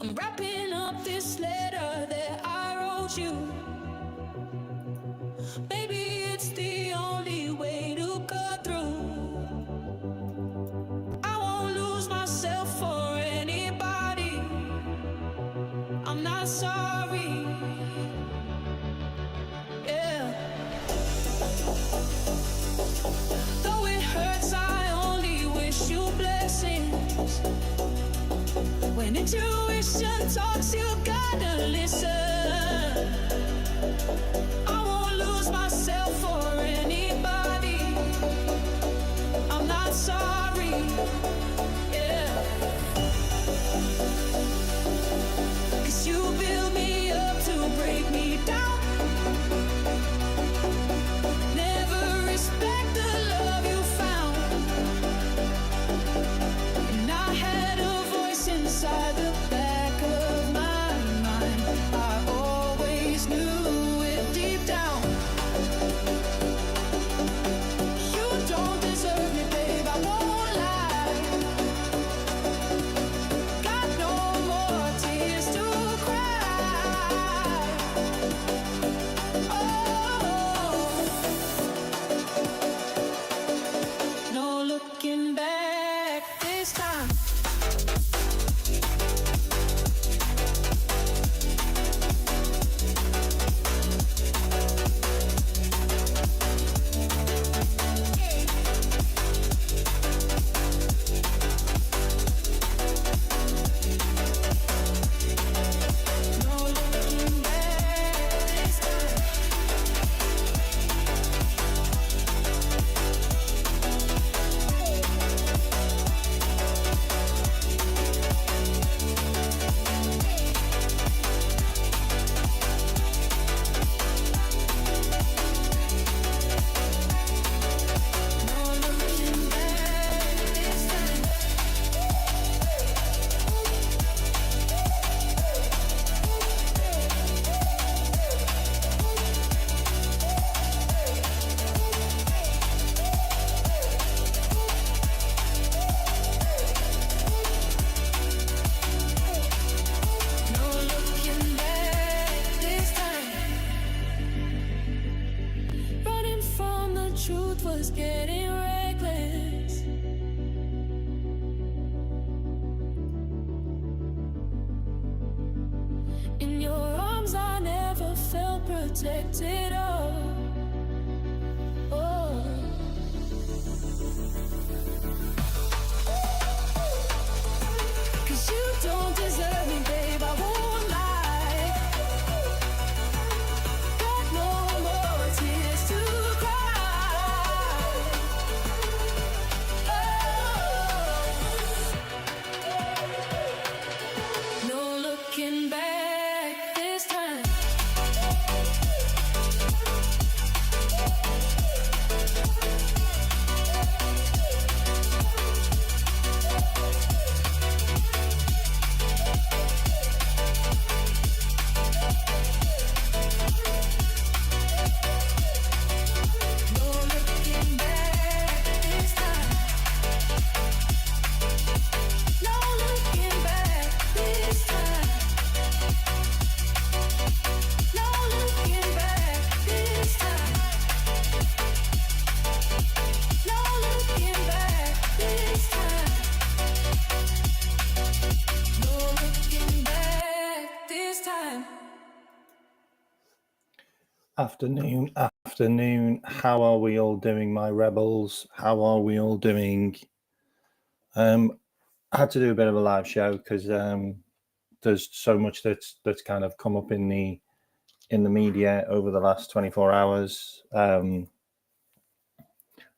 I'm wrapping up this letter that I wrote you. Maybe it's the only way to cut through. I won't lose myself for anybody. I'm not sorry. Yeah. Though it hurts, I only wish you blessings. When intuition talks, you gotta listen. I won't lose myself for anybody. I'm not sorry. Yeah. 'Cause you build me up to break me down. Never respect the love you found. And I had a voice inside the back of my mind. I always knew it deep down. You don't deserve me, babe, I won't lie. Got no more tears to cry. Oh, no looking back this time. No looking back this time. No looking back this time. No looking back this time. Running from the truth was getting reckless. In your arms I never felt protected. Oh. 'Cause you don't deserve me, babe, I won't lie. Got no more tears to cry. Oh. No looking back this time. No looking back this time. No looking back this time. No looking back this time. No looking back this time. No looking back this time. Afternoon. How are we all doing, my rebels? How are we all doing? I had to do a bit of a live show because there's so much that's kind of come up in the media over the last 24 hours.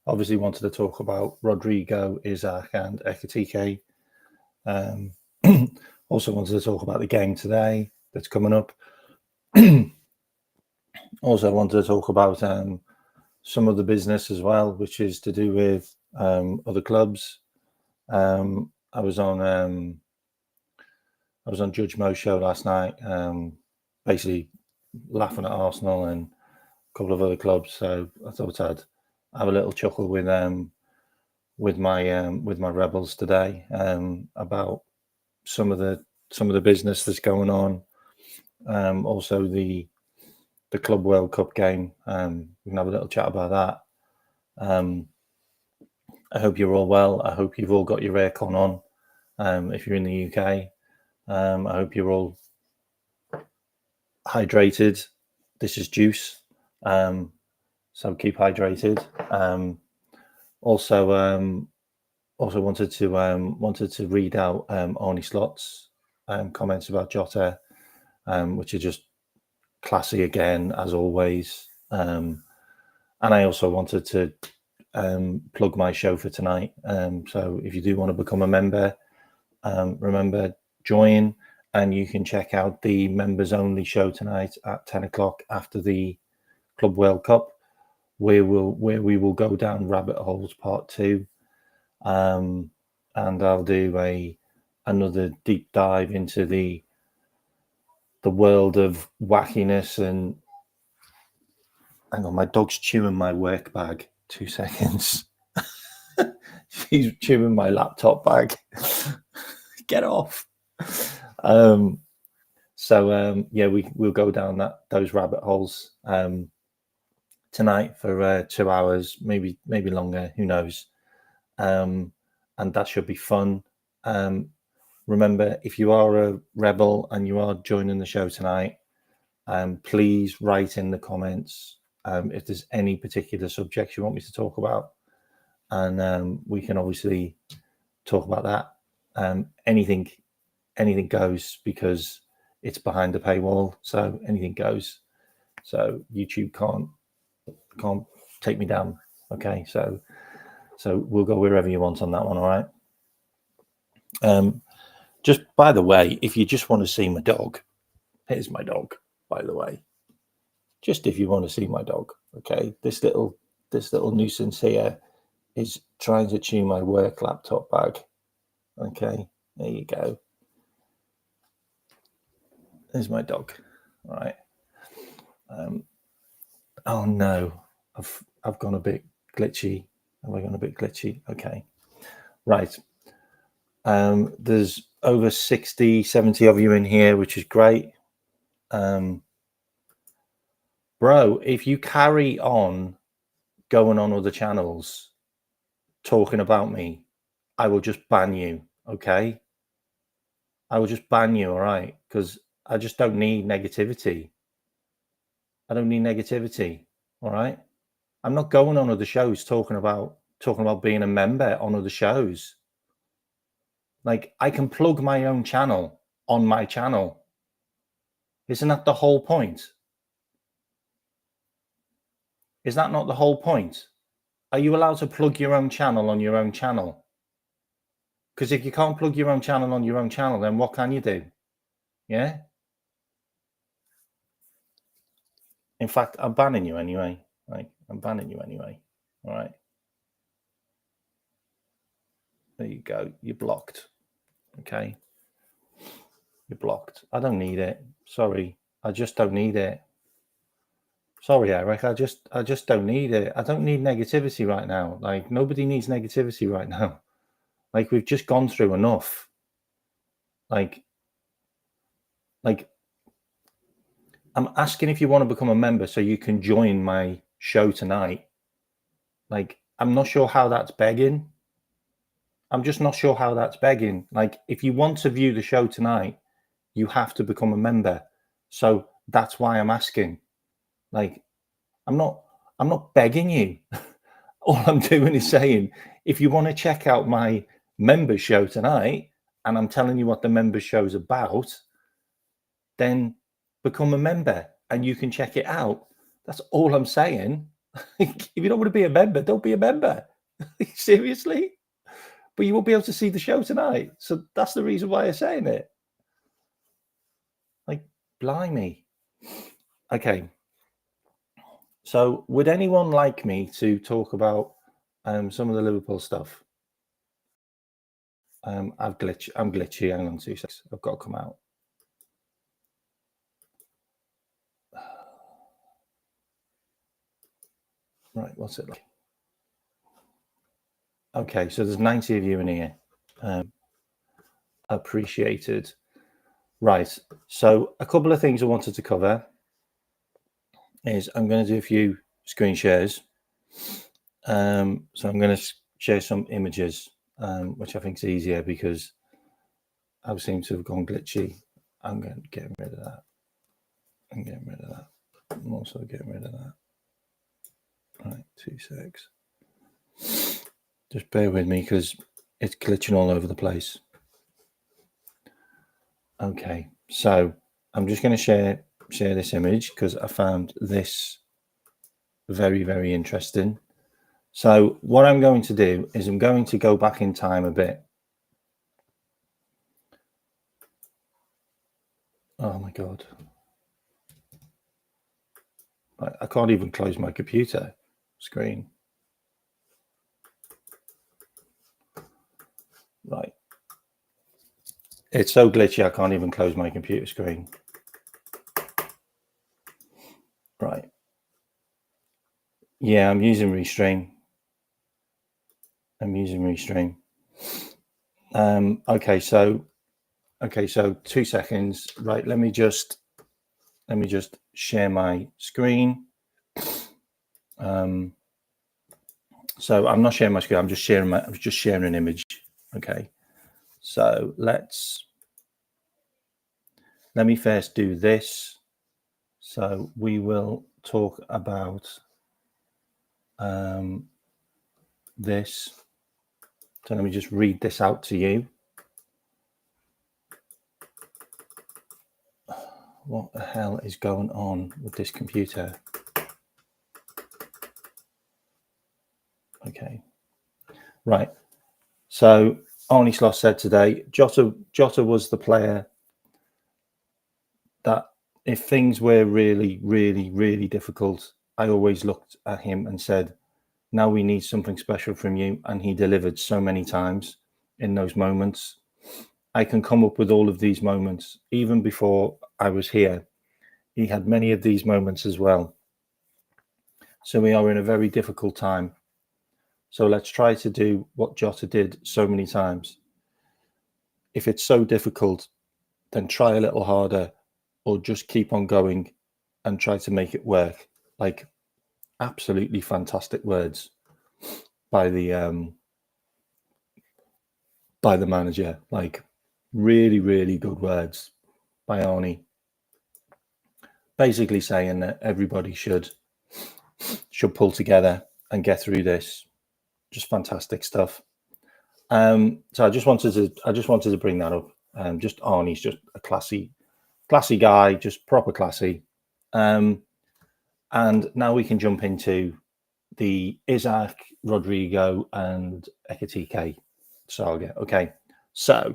Obviously wanted to talk about Rodrigo, Isaac and Ekitike. Also wanted to talk about the game today that's coming up. Also wanted to talk about some of the business as well, which is to do with other clubs. I was on Judge Mo's show last night, basically laughing at Arsenal and a couple of other clubs. So I thought I'd have a little chuckle with my rebels today about some of the some of the business that's going on. Also the Club World Cup game. We can have a little chat about that. I hope you're all well. I hope you've all got your aircon on. If you're in the UK, I hope you're all hydrated. This is juice, so keep hydrated. Also wanted to read out Arnie Slot's comments about Jota, which are just classy again as always. And I also wanted to plug my show for tonight. So if you do want to become a member, remember, join, and you can check out the members only show tonight at 10 o'clock after the Club World Cup, where we will go down rabbit holes part 2. And I'll do another deep dive into the world of wackiness. And hang on, my dog's chewing my work bag. 2 seconds. He's chewing my laptop bag. Get off. Yeah, we'll go down those rabbit holes tonight for 2 hours, maybe longer, who knows. And that should be fun. Remember, if you are a rebel and you are joining the show tonight, please write in the comments if there's any particular subjects you want me to talk about, and we can obviously talk about that. Anything goes, because it's behind the paywall, so anything goes. So YouTube can't take me down. Okay, so we'll go wherever you want on that one. All right. Just by the way, if you just want to see my dog, here's my dog. By the way, just if you want to see my dog, okay. This little nuisance here is trying to chew my work laptop bag. Okay, there you go. There's my dog. All right. Oh no, I've gone a bit glitchy. Have I gone a bit glitchy? Okay. Right. There's over 60, 70 of you in here, which is great. Bro, if you carry on going on other channels talking about me, I will just ban you, okay? I will just ban you, all right? Because I just don't need negativity. I don't need negativity, all right? I'm not going on other shows talking about being a member on other shows. Like, I can plug my own channel on my channel. Isn't that the whole point? Is that not the whole point? Are you allowed to plug your own channel on your own channel? Because if you can't plug your own channel on your own channel, then what can you do? Yeah? In fact, I'm banning you anyway. Like, I'm banning you anyway. All right. There you go. You're blocked. Okay. You're blocked. I don't need it. Sorry. I just don't need it. Sorry, Eric. I just don't need it. I don't need negativity right now. Like, nobody needs negativity right now. Like, we've just gone through enough. Like I'm asking if you want to become a member so you can join my show tonight. Like, I'm not sure how that's begging. I'm just not sure how that's begging. Like, if you want to view the show tonight, you have to become a member. So that's why I'm asking. Like, I'm not begging you. All I'm doing is saying, if you want to check out my member show tonight, and I'm telling you what the member show's about, then become a member and you can check it out. That's all I'm saying. If you don't want to be a member, don't be a member. Seriously? But you won't be able to see the show tonight. So that's the reason why I'm saying it. Like, blimey. Okay. So would anyone like me to talk about some of the Liverpool stuff? I'm glitchy. Hang on 2 seconds. I've got to come out. Right, what's it like? Okay, so there's 90 of you in here. Appreciated. Right. So a couple of things I wanted to cover is I'm going to do a few screen shares. So I'm going to share some images, which I think is easier because I seem to have gone glitchy. I'm going to get rid of that. I'm getting rid of that. I'm also getting rid of that. Right, 2 secs. Just bear with me because it's glitching all over the place. Okay, so I'm just going to share this image because I found this very, very interesting. So what I'm going to do is I'm going to go back in time a bit. Oh my God. I can't even close my computer screen. Right. It's so glitchy, I can't even close my computer screen. Right. Yeah, I'm using Restream. Okay, so 2 seconds. Right, let me just share my screen. So I'm not sharing my screen, I'm just sharing an image. Okay. So let me first do this. So we will talk about this. So let me just read this out to you. What the hell is going on with this computer? Okay. Right. So Arnie Sloss said today, Jota was the player that if things were really, really, really difficult, I always looked at him and said, now we need something special from you. And he delivered so many times in those moments. I can come up with all of these moments. Even before I was here, he had many of these moments as well. So we are in a very difficult time. So let's try to do what Jota did so many times. If it's so difficult, then try a little harder or just keep on going and try to make it work. Like absolutely fantastic words by the manager. Like really, really good words by Arnie. Basically saying that everybody should pull together and get through this. Just fantastic stuff. So I just wanted to bring that up. Just Arnie's just a classy guy, just proper classy. And now we can jump into the Isaac, Rodrigo, and Ekitike saga. Okay, so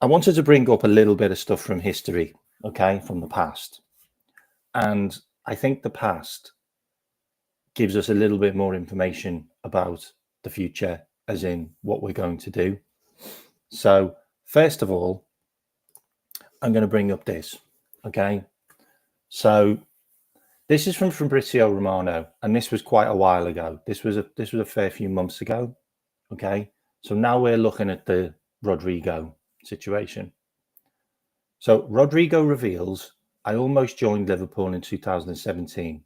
I wanted to bring up a little bit of stuff from history, okay, from the past. And I think the past gives us a little bit more information about the future, as in what we're going to do. So first of all, I'm going to bring up this, okay? So this is from Fabrizio Romano, and this was quite a while ago. This was a fair few months ago, okay? So now we're looking at the Rodrigo situation. So Rodrigo reveals, I almost joined Liverpool in 2017.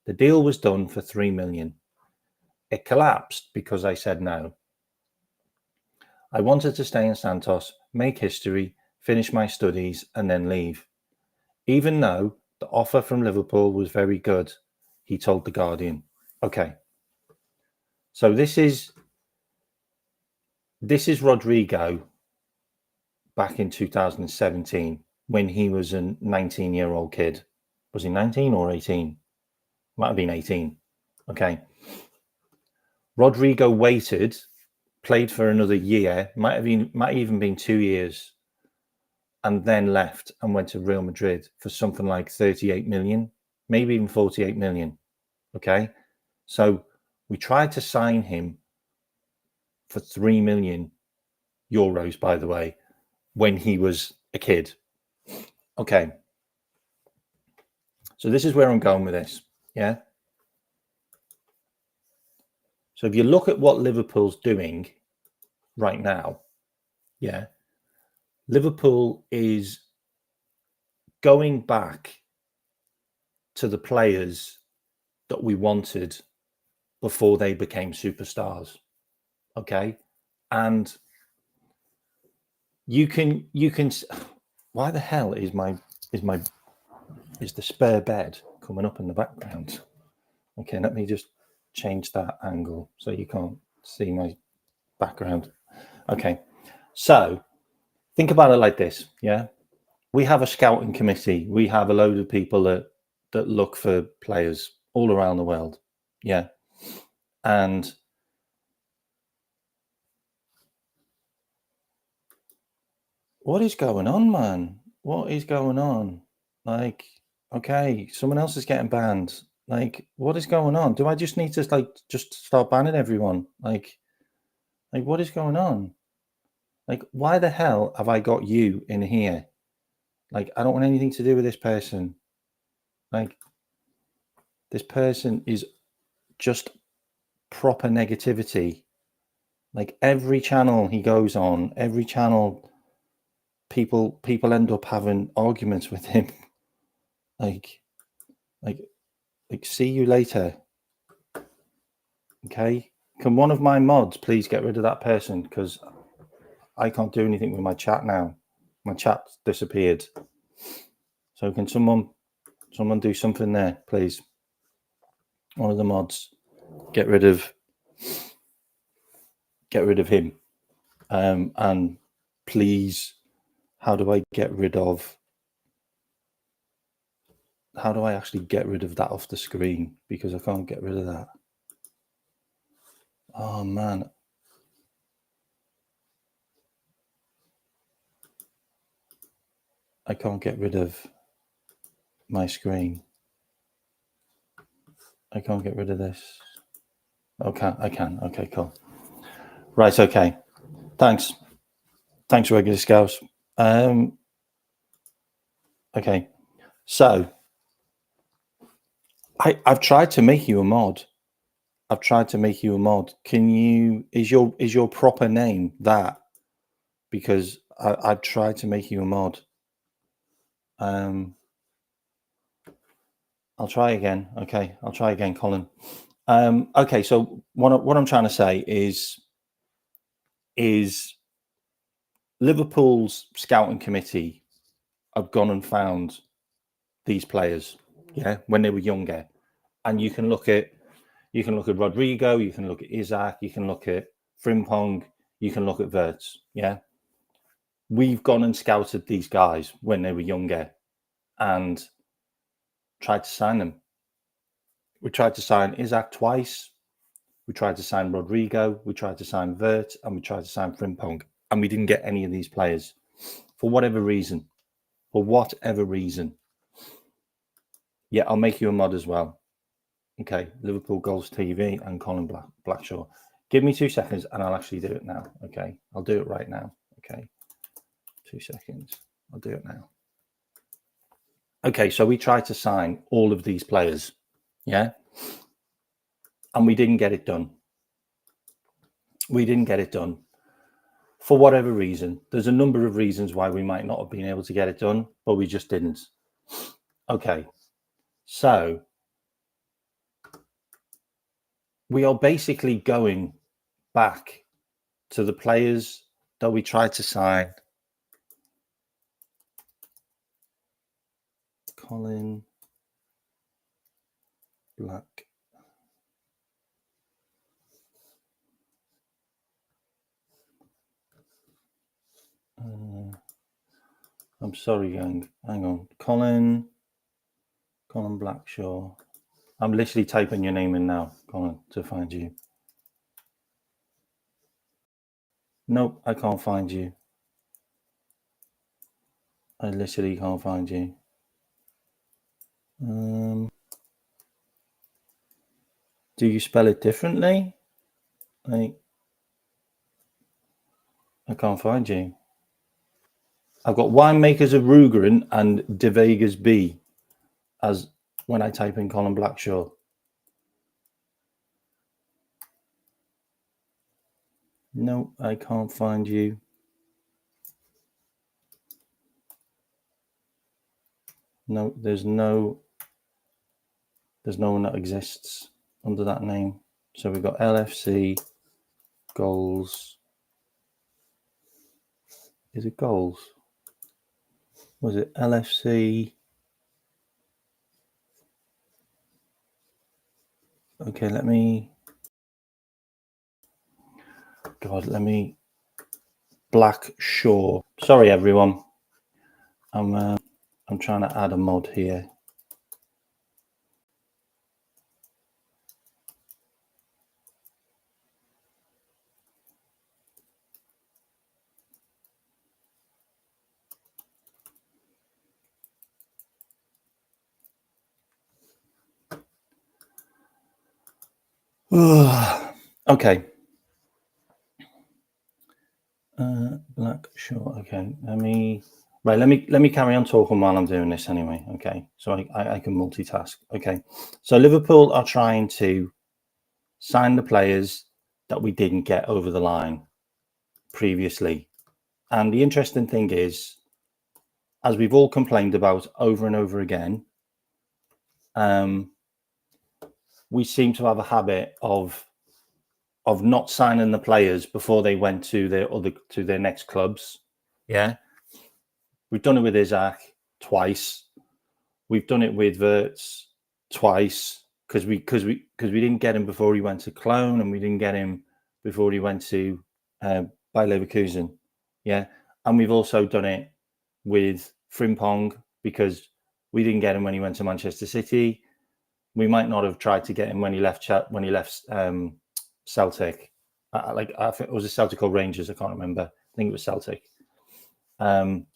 The deal was done for 3 million. It collapsed because I said no. I wanted to stay in Santos, make history, finish my studies, and then leave. Even though the offer from Liverpool was very good, he told The Guardian. Okay. So this is Rodrigo back in 2017 when he was a 19-year-old kid. Was he 19 or 18? Might have been 18. Okay. Rodrigo waited, played for another year, might even been 2 years, and then left and went to Real Madrid for something like 38 million, maybe even 48 million. Okay. So we tried to sign him for 3 million euros, by the way, when he was a kid. Okay. So this is where I'm going with this. Yeah. So if you look at what Liverpool's doing right now, yeah, Liverpool is going back to the players that we wanted before they became superstars. Okay. And you can why the hell is the spare bed coming up in the background? Okay, let me just change that angle so you can't see my background. Okay, so think about it like this. Yeah, we have a scouting committee. We have a load of people that look for players all around the world. Yeah, and what is going on, man? What is going on? Like, okay, someone else is getting banned. Like, what is going on? Do I just need to just start banning everyone? Like what is going on? Like, why the hell have I got you in here? Like, I don't want anything to do with this person. Like, this person is just proper negativity. Like, every channel he goes on, every channel, people end up having arguments with him. like see you later. Okay, can one of my mods please get rid of that person, because I can't do anything with my chat now. My chat disappeared. So can someone do something there, please? One of the mods, get rid of him. And please, how do I actually get rid of that off the screen? Because I can't get rid of that. Oh man. I can't get rid of my screen. I can't get rid of this. Okay, I can. Okay, cool. Right, okay. Thanks, regular scouts. Okay, so I've tried to make you a mod. Can you, is your proper name that? Because I've tried to make you a mod. I'll try again. Okay, I'll try again, Colin. Okay, so what I'm trying to say is Liverpool's scouting committee have gone and found these players, yeah, when they were younger, and you can look at Rodrigo, you can look at Isaac, you can look at Frimpong, you can look at Wirtz, yeah. We've gone and scouted these guys when they were younger and tried to sign them. We tried to sign Isaac twice. We tried to sign Rodrigo. We tried to sign Wirtz, and we tried to sign Frimpong, and we didn't get any of these players for whatever reason. Yeah, I'll make you a mod as well. Okay, Liverpool Goals TV and Colin Blackshaw. Give me 2 seconds and I'll actually do it now. Okay, I'll do it right now. Okay, 2 seconds. I'll do it now. Okay, so we tried to sign all of these players, yeah, and we didn't get it done. For whatever reason. There's a number of reasons why we might not have been able to get it done, but we just didn't. Okay, so we are basically going back to the players that we tried to sign. Colin Black. I'm sorry, gang. Hang on. Colin Blackshaw. I'm literally typing your name in now, Colin, to find you. Nope, I can't find you. I literally can't find you. Do you spell it differently? I can't find you. I've got winemakers of Rugerin and De Vegas B as when I type in Colin Blackshaw. No, I can't find you. No, there's no one that exists under that name. So we've got LFC goals. Is it goals? Was it LFC? Okay, let me Black Shore. Sorry, everyone. I'm trying to add a mod here. Okay. Black Shore. Okay, let me carry on talking while I'm doing this anyway. Okay, so I can multitask. Okay, so Liverpool are trying to sign the players that we didn't get over the line previously, and the interesting thing is, as we've all complained about over and over again, we seem to have a habit of not signing the players before they went to their next clubs. Yeah, we've done it with Isaac twice. We've done it with Wirtz twice because we didn't get him before he went to Cologne, and we didn't get him before he went to Bayer Leverkusen. Yeah, and we've also done it with Frimpong because we didn't get him when he went to Manchester City. We might not have tried to get him when he left Celtic. I think it was a Celtic or Rangers. I can't remember. I think it was Celtic. And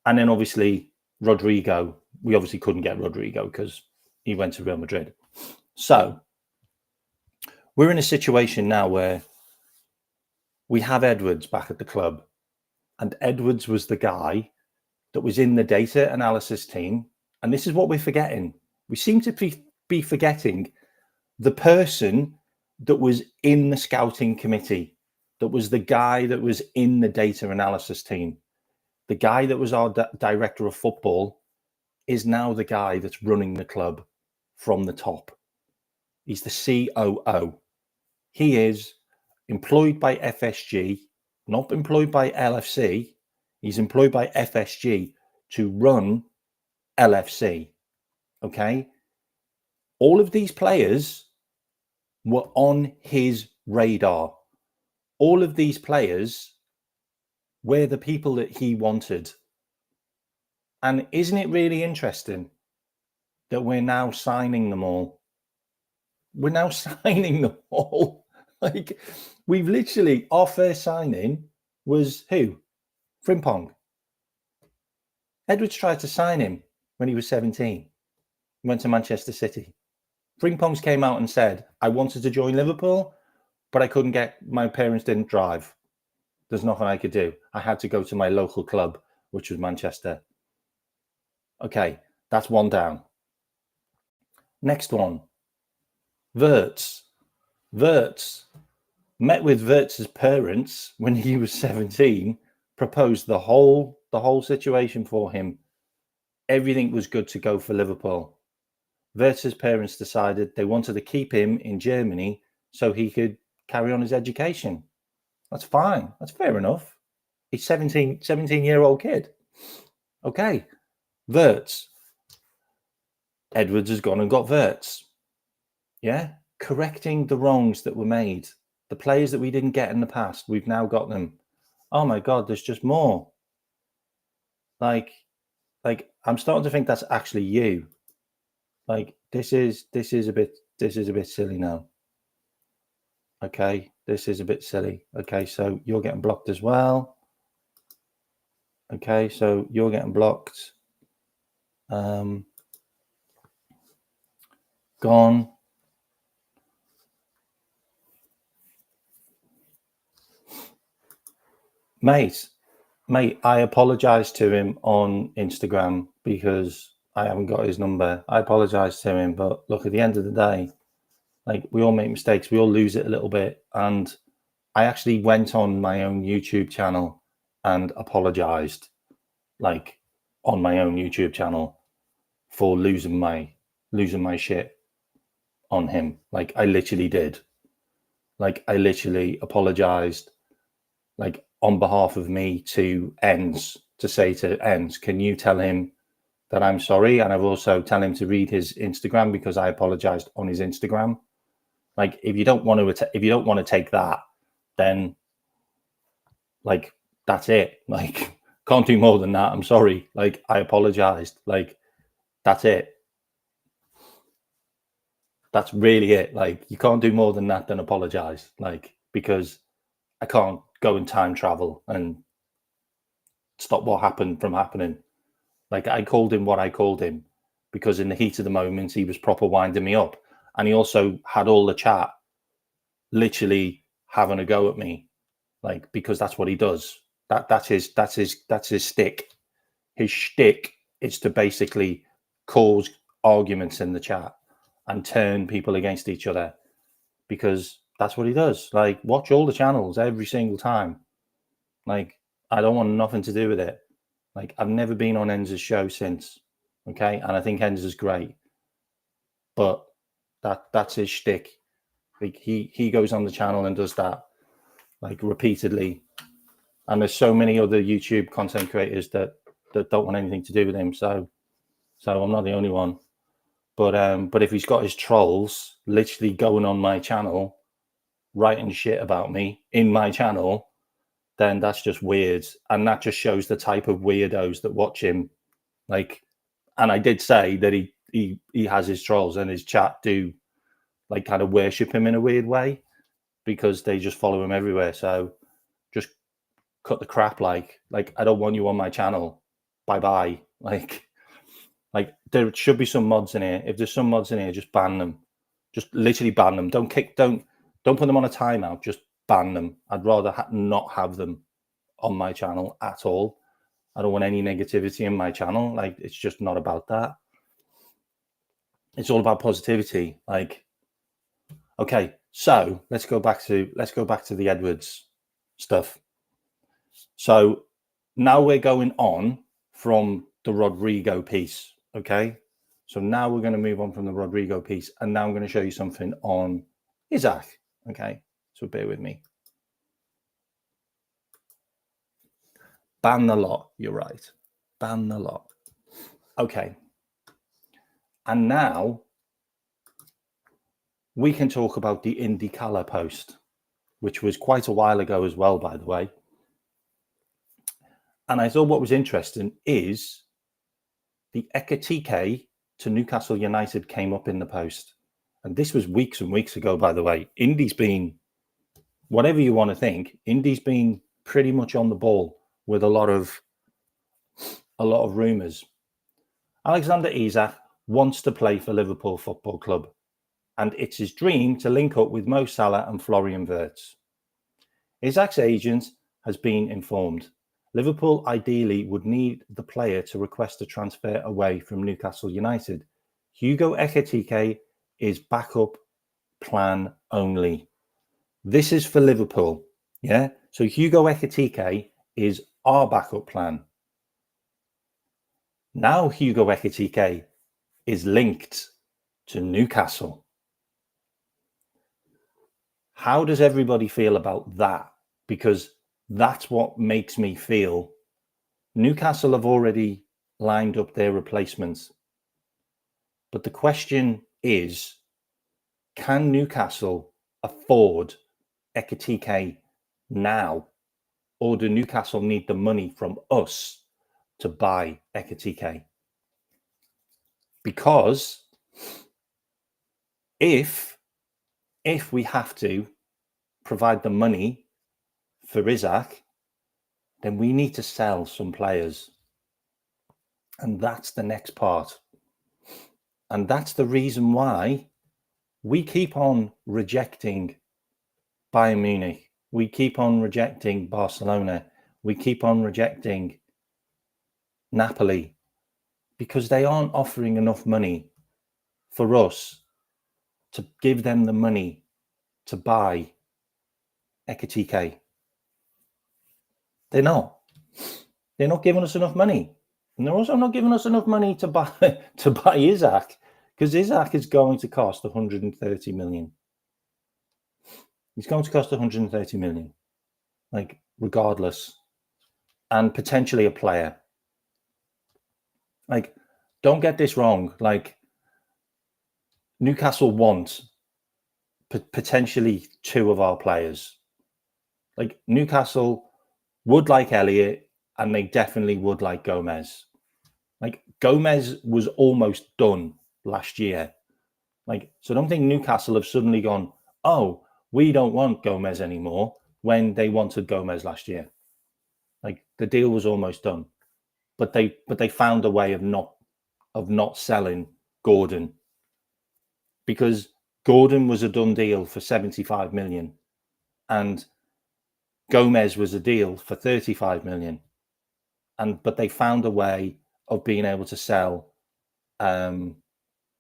then obviously Rodrigo. We obviously couldn't get Rodrigo because he went to Real Madrid. So we're in a situation now where we have Edwards back at the club, and Edwards was the guy that was in the data analysis team. And this is what we're forgetting. We seem to be forgetting the person that was in the scouting committee, that was the guy that was in the data analysis team. The guy that was our director of football is now the guy that's running the club from the top. He's the COO. He is employed by FSG, not employed by LFC. He's employed by FSG to run LFC. Okay? All of these players were on his radar. All of these players were the people that he wanted. And isn't it really interesting that we're now signing them all? We're now signing them all. Like, we've literally, our first signing was who? Frimpong. Edwards tried to sign him when he was 17. He went to Manchester City. Frimpong's came out and said, I wanted to join Liverpool, but I couldn't my parents didn't drive. There's nothing I could do. I had to go to my local club, which was Manchester. Okay, that's one down. Next one. Wirtz. Wirtz met with Wirtz's parents when he was 17, proposed the whole situation for him. Everything was good to go for Liverpool. Wirtz's parents decided they wanted to keep him in Germany so he could carry on his education. That's fine. That's fair enough. He's 17-year-old kid. Okay. Wirtz. Edwards has gone and got Wirtz. Yeah. Correcting the wrongs that were made. The players that we didn't get in the past, we've now got them. Oh my God, there's just more. Like I'm starting to think that's actually you. Like this is a bit silly now. Okay, this is a bit silly. Okay, so you're getting blocked as well. Okay, so you're getting blocked. Gone. Mate, I apologized to him on Instagram because I haven't got his number. I apologized to him, but look, at the end of the day, like, we all make mistakes. We all lose it a little bit. And I actually went on my own YouTube channel and apologized, like, on my own YouTube channel. for losing my shit on him. Like, I literally did. Like, I literally apologized, like, on behalf of me to Ends, to say to Ends, can you tell him that I'm sorry? And I've also tell him to read his Instagram, because I apologized on his Instagram. Like, if you don't want to take that, then, like, that's it. Like, can't do more than that. I'm sorry. Like, I apologized. Like, that's it. That's really it. Like, you can't do more than that than apologize. Like, because I can't go and time travel and stop what happened from happening. Like, I called him what I called him because in the heat of the moment, he was proper winding me up. And he also had all the chat literally having a go at me, like, because that's what he does. That's his stick. His shtick is to basically cause arguments in the chat and turn people against each other, because that's what he does. Like, watch all the channels every single time. Like, I don't want nothing to do with it. Like, I've never been on Enz's show since. Okay, and I think Enz is great, but that's his shtick. Like, he goes on the channel and does that, like, repeatedly. And there's so many other YouTube content creators that don't want anything to do with him. So I'm not the only one. But if he's got his trolls literally going on my channel, writing shit about me in my channel, then that's just weird. And that just shows the type of weirdos that watch him. Like, and I did say that he has his trolls, and his chat do, like, kind of worship him in a weird way, because they just follow him everywhere. So just cut the crap. Like, I don't want you on my channel. Bye. Like there should be some mods in here. If there's some mods in here, just ban them. Just literally ban them. Don't put them on a timeout. Just ban them. I'd rather not have them on my channel at all. I don't want any negativity in my channel. Like, it's just not about that. It's all about positivity. Like, okay, so let's go back to the Edwards stuff. So now we're going on from the Rodrigo piece. Okay, so now we're going to move on from the Rodrigo piece, and now I'm going to show you something on Isaac. Okay, so bear with me. Ban the lot. You're right. Ban the lot. Okay. And now we can talk about the IndyColor post, which was quite a while ago as well, by the way. And I thought what was interesting is the Ekatike to Newcastle United came up in the post. And this was weeks and weeks ago, by the way. Indy's been, whatever you want to think, Indy's been pretty much on the ball with a lot of rumours. Alexander Isak wants to play for Liverpool Football Club, and it's his dream to link up with Mo Salah and Florian Wirtz. Isak's agent has been informed. Liverpool ideally would need the player to request a transfer away from Newcastle United. Hugo Ekatike is backup plan only. This is for Liverpool, yeah? So Hugo Ekatike is our backup plan. Now Hugo Ekatike is linked to Newcastle. How does everybody feel about that? Because that's what makes me feel Newcastle have already lined up their replacements. But the question is, can Newcastle afford Ekatike now? Or do Newcastle need the money from us to buy Ekatike? Because if we have to provide the money for Isaac, then we need to sell some players. And that's the next part. And that's the reason why we keep on rejecting Bayern Munich. We keep on rejecting Barcelona. We keep on rejecting Napoli, because they aren't offering enough money for us to give them the money to buy Ekatike. They're not giving us enough money. And they're also not giving us enough money to buy Isaac, because Isaac is going to cost 130 million. He's going to cost 130 million, like, regardless, and potentially a player. Like, don't get this wrong. Like, Newcastle want potentially two of our players. Like, Newcastle would like Elliott, and they definitely would like Gomez. Like, Gomez was almost done last year. Like, so I don't think Newcastle have suddenly gone, oh, we don't want Gomez anymore, when they wanted Gomez last year. Like, the deal was almost done, but they found a way of not selling Gordon, because Gordon was a done deal for 75 million, and Gomez was a deal for 35 million, but they found a way of being able to sell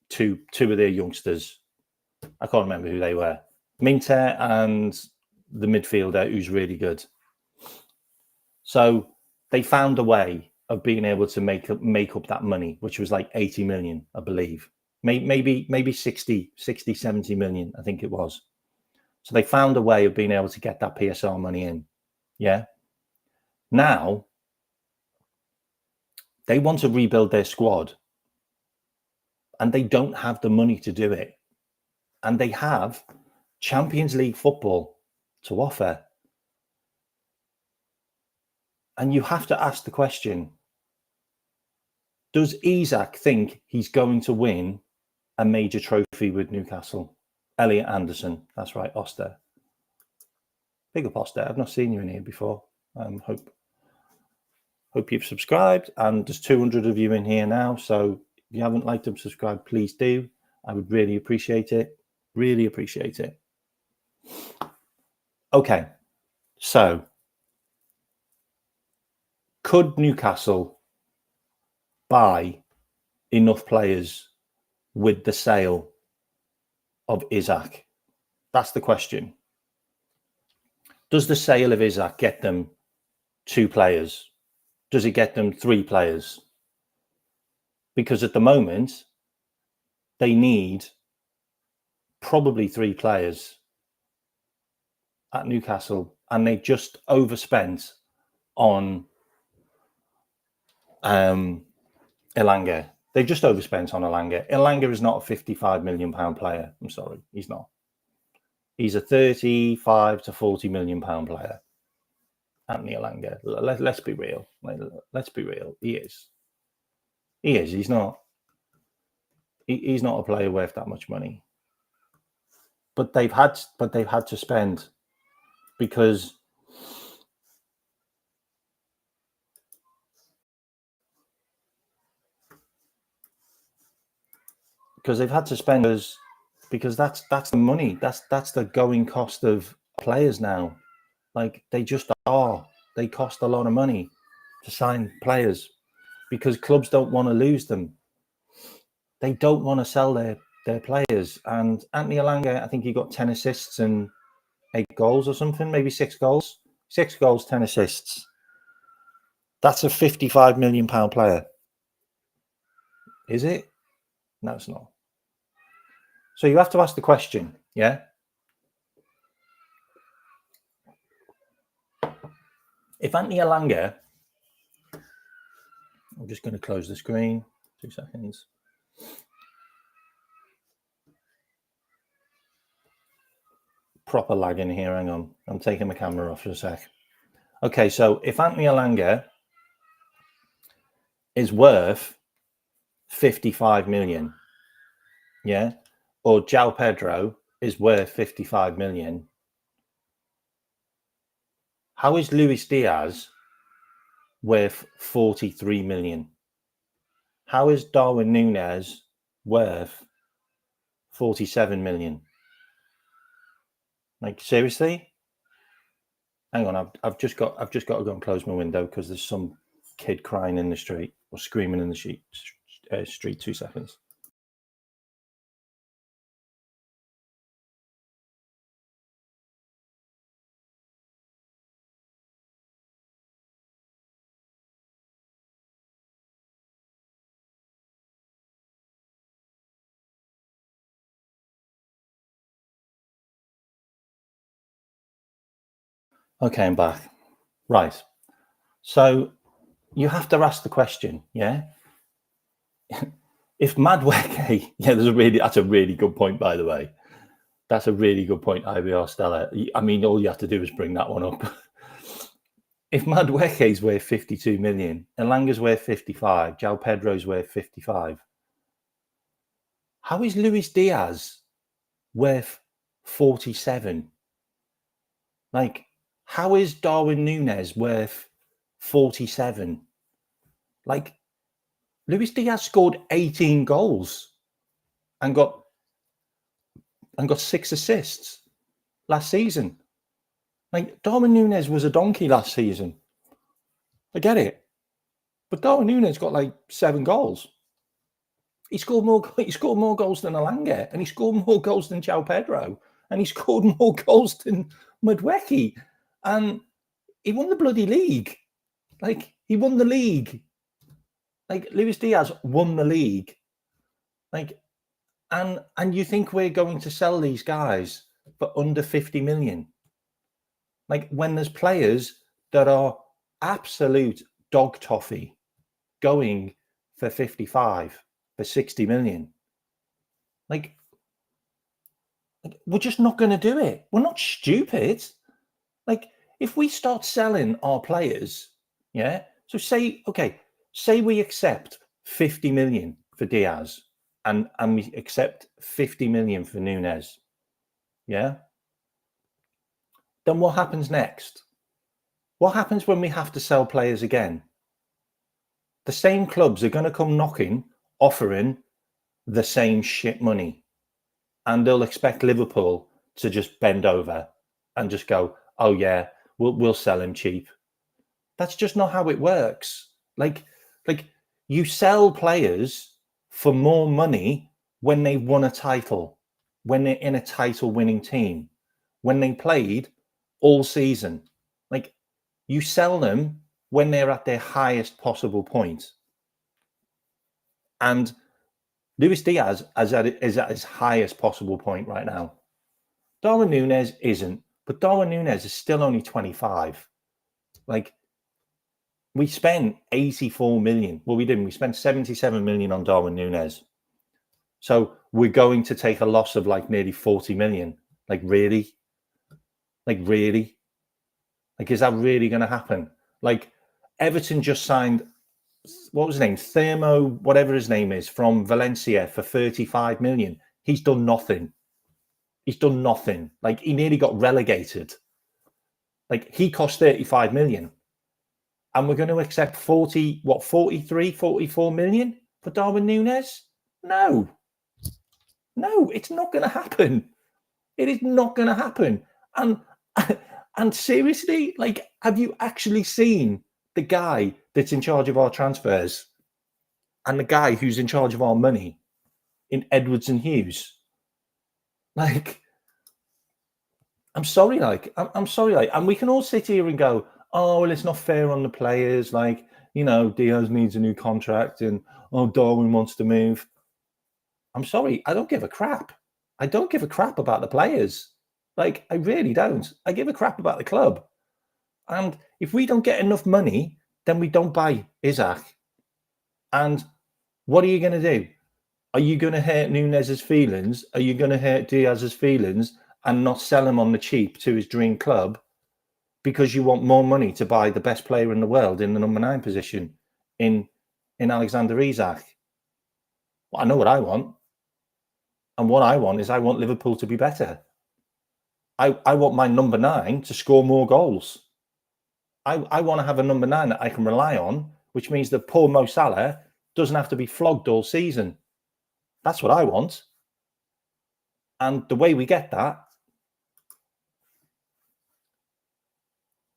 two of their youngsters. I can't remember who they were. Minter and the midfielder who's really good. So they found a way of being able to make up that money, which was like 80 million, I believe. Maybe 60, 70 million, I think it was. So they found a way of being able to get that PSR money in. Yeah. Now they want to rebuild their squad, and they don't have the money to do it. And they have Champions League football to offer. And you have to ask the question, does Isak think he's going to win a major trophy with Newcastle? Elliot Anderson, that's right, Oster. Big up, Oster. I've not seen you in here before. Hope you've subscribed, and there's 200 of you in here now. So if you haven't liked and subscribed, please do. I would really appreciate it. Really appreciate it. Okay, so could Newcastle buy enough players with the sale of Isak? That's the question. Does the sale of Isak get them 2 players? Does it get them 3 players? Because at the moment, they need probably 3 players at Newcastle, and they've just overspent on Elanga. They've just overspent on Elanga. Elanga is not a 55 million pound player. I'm sorry, he's not. He's a 35 to 40 million pound player. Anthony Elanga. Let's be real. Let's be real. He is. He's not. He's not a player worth that much money. But they've had to spend, because they've had to spend, because that's the money. That's the going cost of players now. Like, they just are. They cost a lot of money to sign players, because clubs don't want to lose them. They don't want to sell their players. And Anthony Elanga, I think he got 10 assists and 8 goals or something, maybe 6 goals. 6 goals, 10 assists. That's a 55 million pound player. Is it? No, it's not. So you have to ask the question, yeah? If Anthony Elanga, I'm just going to close the screen, 2 seconds. Proper lag in here, hang on. I'm taking my camera off for a sec. Okay, so if Anthony Elanga is worth 55 million, yeah, or João Pedro is worth 55 million, how is Luis Diaz worth 43 million? How is Darwin Núñez worth 47 million? Like, seriously? Hang on, I've just got to go and close my window, because there's some kid crying in the street or screaming in the street. 2 seconds. Okay, I'm back. Right. So you have to ask the question, yeah? If Madueke, that's a really good point, by the way. That's a really good point, IBR Stella. I mean, all you have to do is bring that one up. If Madueke's worth 52 million, Elanga's worth 55, João Pedro's worth 55, how is Luis Diaz worth 47? Like, how is Darwin Núñez worth 47? Like, Luis Diaz scored 18 goals and got 6 assists last season. Like, Darwin Núñez was a donkey last season. I get it. But Darwin Núñez got like 7 goals. He scored more goals than Elanga, and he scored more goals than João Pedro, and he scored more goals than Madueke. And he won the bloody league. Like, he won the league. Like, Luis Diaz won the league. Like, and you think we're going to sell these guys for under 50 million? Like, when there's players that are absolute dog toffee going for 55, for 60 million. Like we're just not going to do it. We're not stupid. Like, if we start selling our players, yeah. So say we accept 50 million for Diaz and we accept 50 million for Núñez, yeah. Then what happens next? What happens when we have to sell players again? The same clubs are going to come knocking, offering the same shit money, and they'll expect Liverpool to just bend over and just go, "Oh yeah, we'll sell him cheap." That's just not how it works. Like you sell players for more money when they won a title, when they're in a title-winning team, when they played all season. Like, you sell them when they're at their highest possible point. And Luis Diaz is at his highest possible point right now. Darwin Núñez isn't, but Darwin Núñez is still only 25. Like, we spent 84 million. Well, we didn't. We spent 77 million on Darwin Núñez. So we're going to take a loss of like nearly 40 million. Like, really? Like, really? Like, is that really going to happen? Like, Everton just signed, what was his name? Thermo, whatever his name is, from Valencia for 35 million. He's done nothing. He's done nothing. Like, he nearly got relegated. Like, he cost 35 million. And we're going to accept 43, 44 million for Darwin Núñez? No. No, it's not going to happen. It is not going to happen. And seriously, like, have you actually seen the guy that's in charge of our transfers and the guy who's in charge of our money in Edwards and Hughes? Like, I'm sorry, and we can all sit here and go, "Oh, well, it's not fair on the players. Like, Diaz needs a new contract, and Darwin wants to move." I'm sorry, I don't give a crap. I don't give a crap about the players. Like, I really don't. I give a crap about the club. And if we don't get enough money, then we don't buy Isaac. And what are you going to do? Are you going to hurt Núñez's feelings? Are you going to hurt Diaz's feelings and not sell him on the cheap to his dream club because you want more money to buy the best player in the world in the number 9 position in Alexander Isak? Well, I know what I want. And what I want is I want Liverpool to be better. I want my number 9 to score more goals. I want to have a number 9 that I can rely on, which means that poor Mo Salah doesn't have to be flogged all season. That's what I want. And the way we get that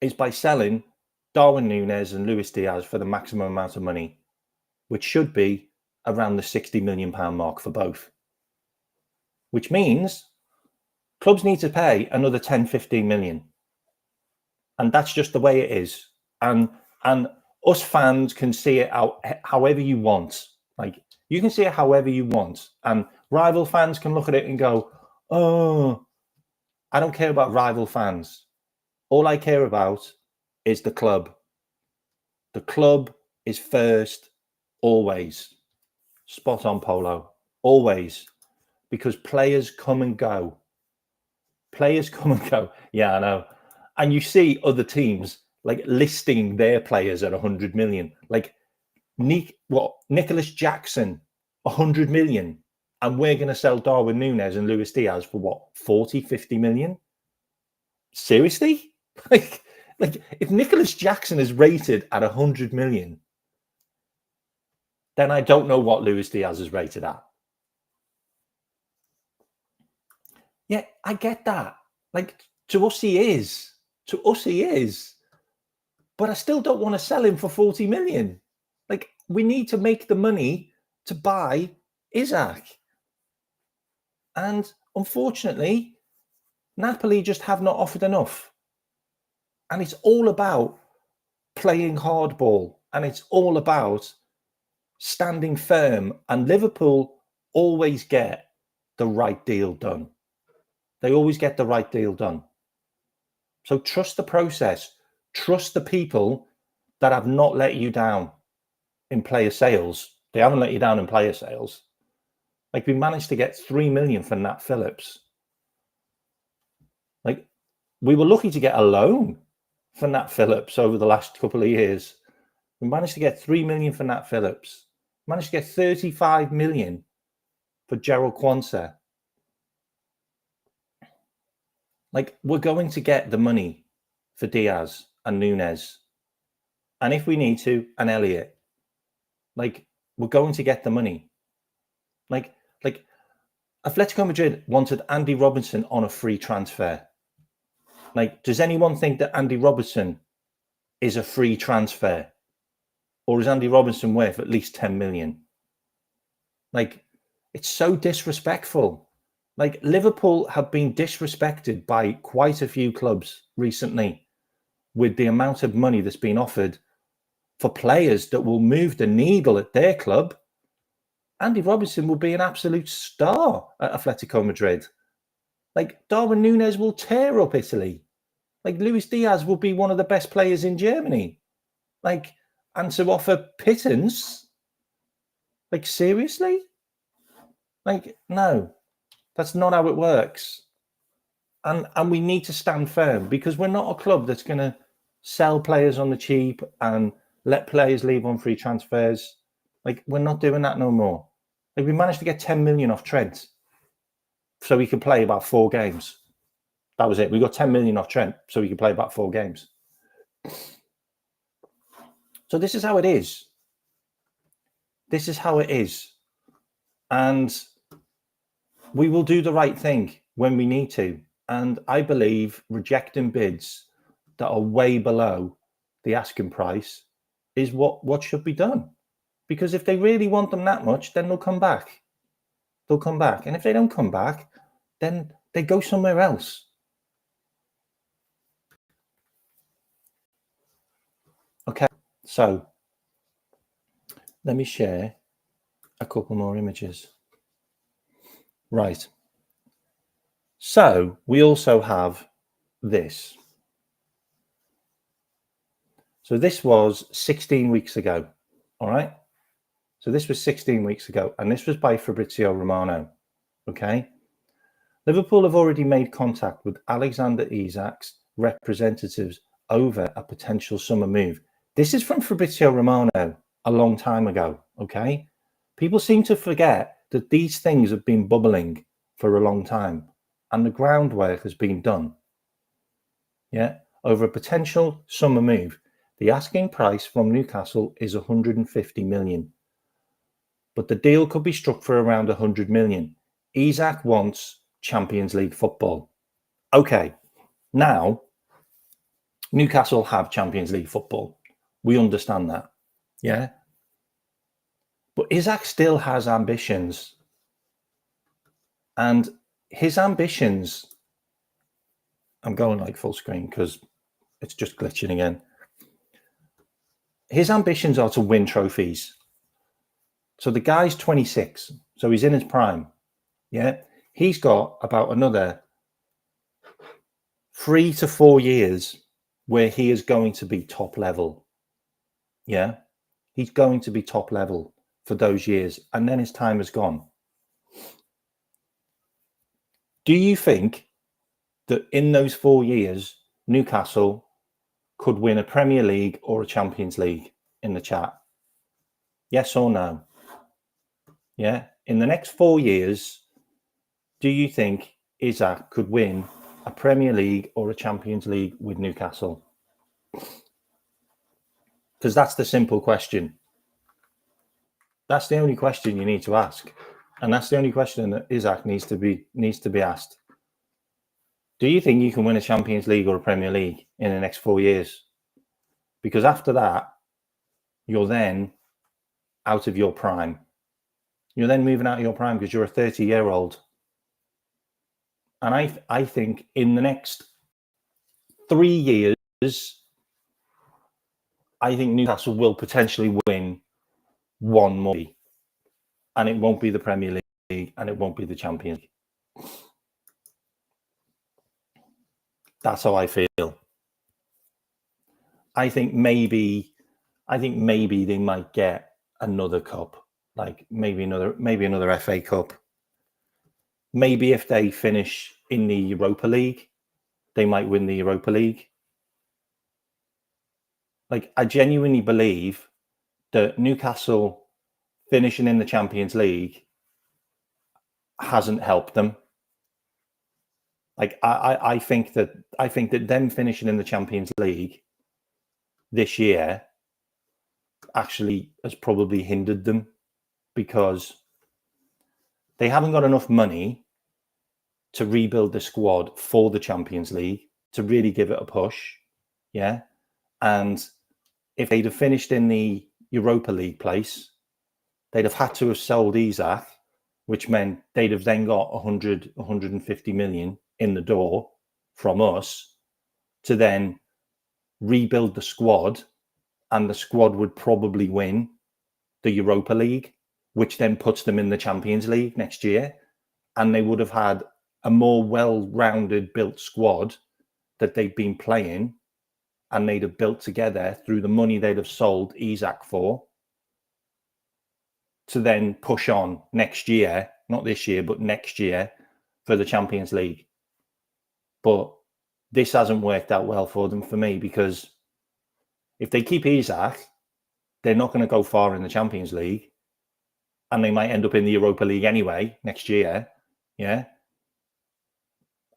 is by selling Darwin Núñez and Luis Diaz for the maximum amount of money, which should be around the £60 million mark for both. Which means clubs need to pay another 10, 15 million. And that's just the way it is. And us fans can see it out however you want. Like, you can see it however you want. And rival fans can look at it and go, "Oh, I don't care about rival fans. All I care about is the club. The club is first, always. Spot on, Polo. Always. Because players come and go. Players come and go. Yeah, I know. And you see other teams like listing their players at 100 million. Like Nicholas Jackson, 100 million. And we're going to sell Darwin Núñez and Luis Diaz for what, 40, 50 million? Seriously? Like if Nicholas Jackson is rated at 100 million, then I don't know what Luis Diaz is rated at. Yeah, I get that. Like, to us, he is. To us, he is. But I still don't want to sell him for 40 million. Like, we need to make the money to buy Isaac. And unfortunately, Napoli just have not offered enough. And it's all about playing hardball. And it's all about standing firm. And Liverpool always get the right deal done. They always get the right deal done. So trust the process. Trust the people that have not let you down in player sales. They haven't let you down in player sales. Like, we managed to get 3 million for Nat Phillips. Like, we were lucky to get a loan for Nat Phillips over the last couple of years. We managed to get 3 million for Nat Phillips. Managed to get 35 million for Gerald Quansah. Like, we're going to get the money for Diaz and Núñez. And if we need to, and Elliott. Like, we're going to get the money. Like Atletico Madrid wanted Andy Robertson on a free transfer. Like, does anyone think that Andy Robertson is a free transfer? Or is Andy Robertson worth at least 10 million? Like, it's so disrespectful. Like, Liverpool have been disrespected by quite a few clubs recently with the amount of money that's been offered for players that will move the needle at their club. Andy Robertson will be an absolute star at Atletico Madrid. Like, Darwin Núñez will tear up Italy. Like, Luis Diaz will be one of the best players in Germany. Like, and to offer pittance, like, seriously? Like, no, that's not how it works. And we need to stand firm, because we're not a club that's going to sell players on the cheap and let players leave on free transfers. Like, we're not doing that no more. Like, we managed to get 10 million off Trent so he could play about 4 games. That was it. We got 10 million off Trent so he could play about 4 games. So this is how it is. This is how it is. And we will do the right thing when we need to. And I believe rejecting bids that are way below the asking price is what should be done. Because if they really want them that much, then they'll come back. They'll come back. And if they don't come back, then they go somewhere else. Okay, so let me share a couple more images. Right. So we also have this. So this was 16 weeks ago. All right. So this was 16 weeks ago, and this was by Fabrizio Romano. Okay. Liverpool have already made contact with Alexander Isak's representatives over a potential summer move. This is from Fabrizio Romano a long time ago. Okay. People seem to forget that these things have been bubbling for a long time, and the groundwork has been done. Yeah. Over a potential summer move. The asking price from Newcastle is 150 million. But the deal could be struck for around 100 million. Isak wants Champions League football. Okay, now Newcastle have Champions League football. We understand that, yeah? But Isak still has ambitions. And his ambitions, I'm going like full screen because it's just glitching again. His ambitions are to win trophies. So the guy's 26, so he's in his prime. Yeah, he's got about another 3 to 4 years where he is going to be top level. Yeah, he's going to be top level for those years, and then his time is gone. Do you think that in those 4 years, Newcastle could win a Premier League or a Champions League? In the chat, yes or no? Yeah, in the next 4 years, do you think Isaac could win a Premier League or a Champions League with Newcastle? Because that's the simple question. That's the only question you need to ask, and that's the only question that Isaac needs to be asked. Do you think you can win a Champions League or a Premier League in the next 4 years? Because after that, you're then out of your prime. You're then moving out of your prime because you're a 30-year-old. And I think in the next 3 years, I think Newcastle will potentially win one more. And it won't be the Premier League and it won't be the Champions League. That's how I feel. I think maybe they might get another cup, like maybe another FA Cup. Maybe if they finish in the Europa League, they might win the Europa League. Like, I genuinely believe that Newcastle finishing in the Champions League hasn't helped them. Like, I think that them finishing in the Champions League this year actually has probably hindered them, because they haven't got enough money to rebuild the squad for the Champions League to really give it a push. Yeah. And if they'd have finished in the Europa League place, they'd have had to have sold Isaac, which meant they'd have then got 150 million in the door from us to then rebuild the squad, and the squad would probably win the Europa League, which then puts them in the Champions League next year. And they would have had a more well-rounded built squad that they've been playing, and they'd have built together through the money they'd have sold Isaac for, to then push on next year, not this year, but next year, for the Champions League. But this hasn't worked out well for them, for me, because if they keep Isaac, they're not going to go far in the Champions League, and they might end up in the Europa League anyway next year. Yeah.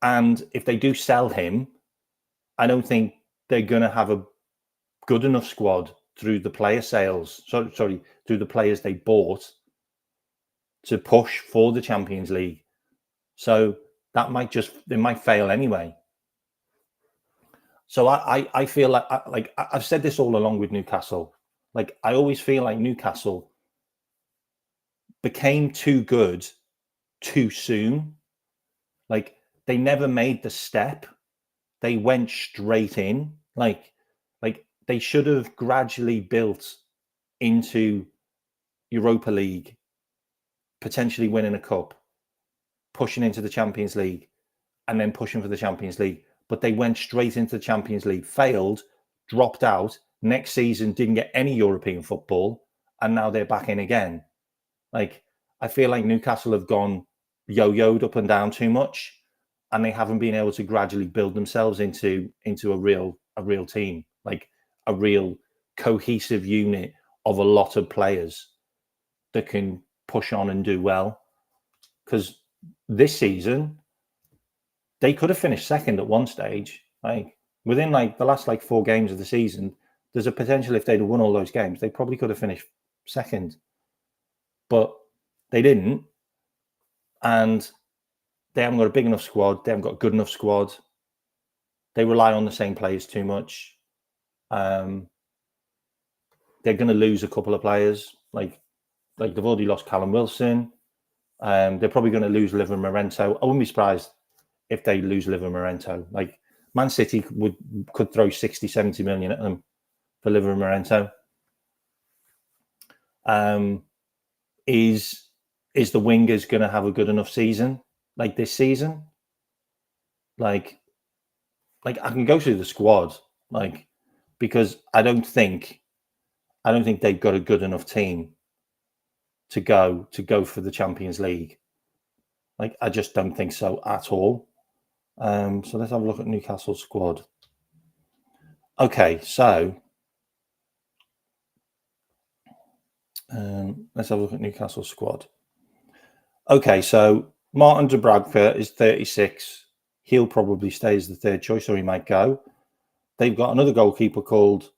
And if they do sell him, I don't think they're going to have a good enough squad through the player sales, through the players they bought, to push for the Champions League. So that might fail anyway. So I feel like I've said this all along with Newcastle. Like, I always feel like Newcastle became too good too soon. Like, they never made the step. They went straight in. Like they should have gradually built into Europa League, potentially winning a cup, pushing into the Champions League, and then pushing for the Champions League. But they went straight into the Champions League, failed, dropped out. Next season, didn't get any European football, and now they're back in again. Like, I feel like Newcastle have gone yo-yoed up and down too much, and they haven't been able to gradually build themselves into a real team, like a real cohesive unit of a lot of players that can push on and do well. Because this season, they could have finished second at one stage. Like, within like the last 4 games of the season, there's a potential, if they'd have won all those games, they probably could have finished second. But they didn't. And they haven't got a big enough squad. They haven't got a good enough squad. They rely on the same players too much. They're going to lose a couple of players. Like they've already lost Callum Wilson. They're probably going to lose Liverpool. I wouldn't be surprised if they lose Liverpool. Like, Man City could throw 60, 70 million at them for Liverpool. Is the wingers going to have a good enough season like this season? Like, like I can go through the squad, like, because I don't think they've got a good enough team to go for the Champions League. Like, I just don't think so at all. So let's have a look at Newcastle's squad. Okay, so let's have a look at Newcastle's squad. Okay, so Martin de Bragfa is 36. He'll probably stay as the third choice, or he might go. They've got another goalkeeper called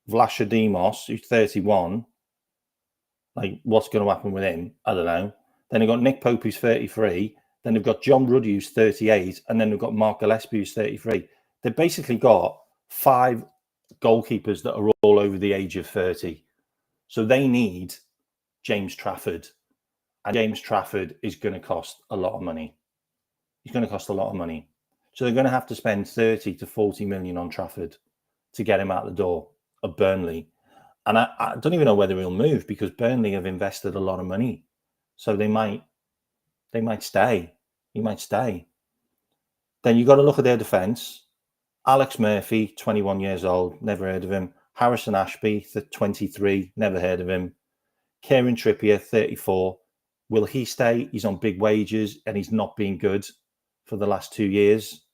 Vlachodimos, who's 31. Like, what's going to happen with him? I don't know. Then they've got Nick Pope, who's 33. Then they've got John Ruddy, who's 38. And then they've got Mark Gillespie, who's 33. They've basically got 5 goalkeepers that are all over the age of 30. So they need James Trafford. And James Trafford is going to cost a lot of money. He's going to cost a lot of money. So they're going to have to spend 30 to 40 million on Trafford to get him out the door of Burnley. And I don't even know whether he'll move, because Burnley have invested a lot of money. So they might stay. He might stay. Then you've got to look at their defence. Alex Murphy, 21 years old, never heard of him. Harrison Ashby, 23, never heard of him. Kieran Trippier, 34. Will he stay? He's on big wages and he's not been good for the last 2 years.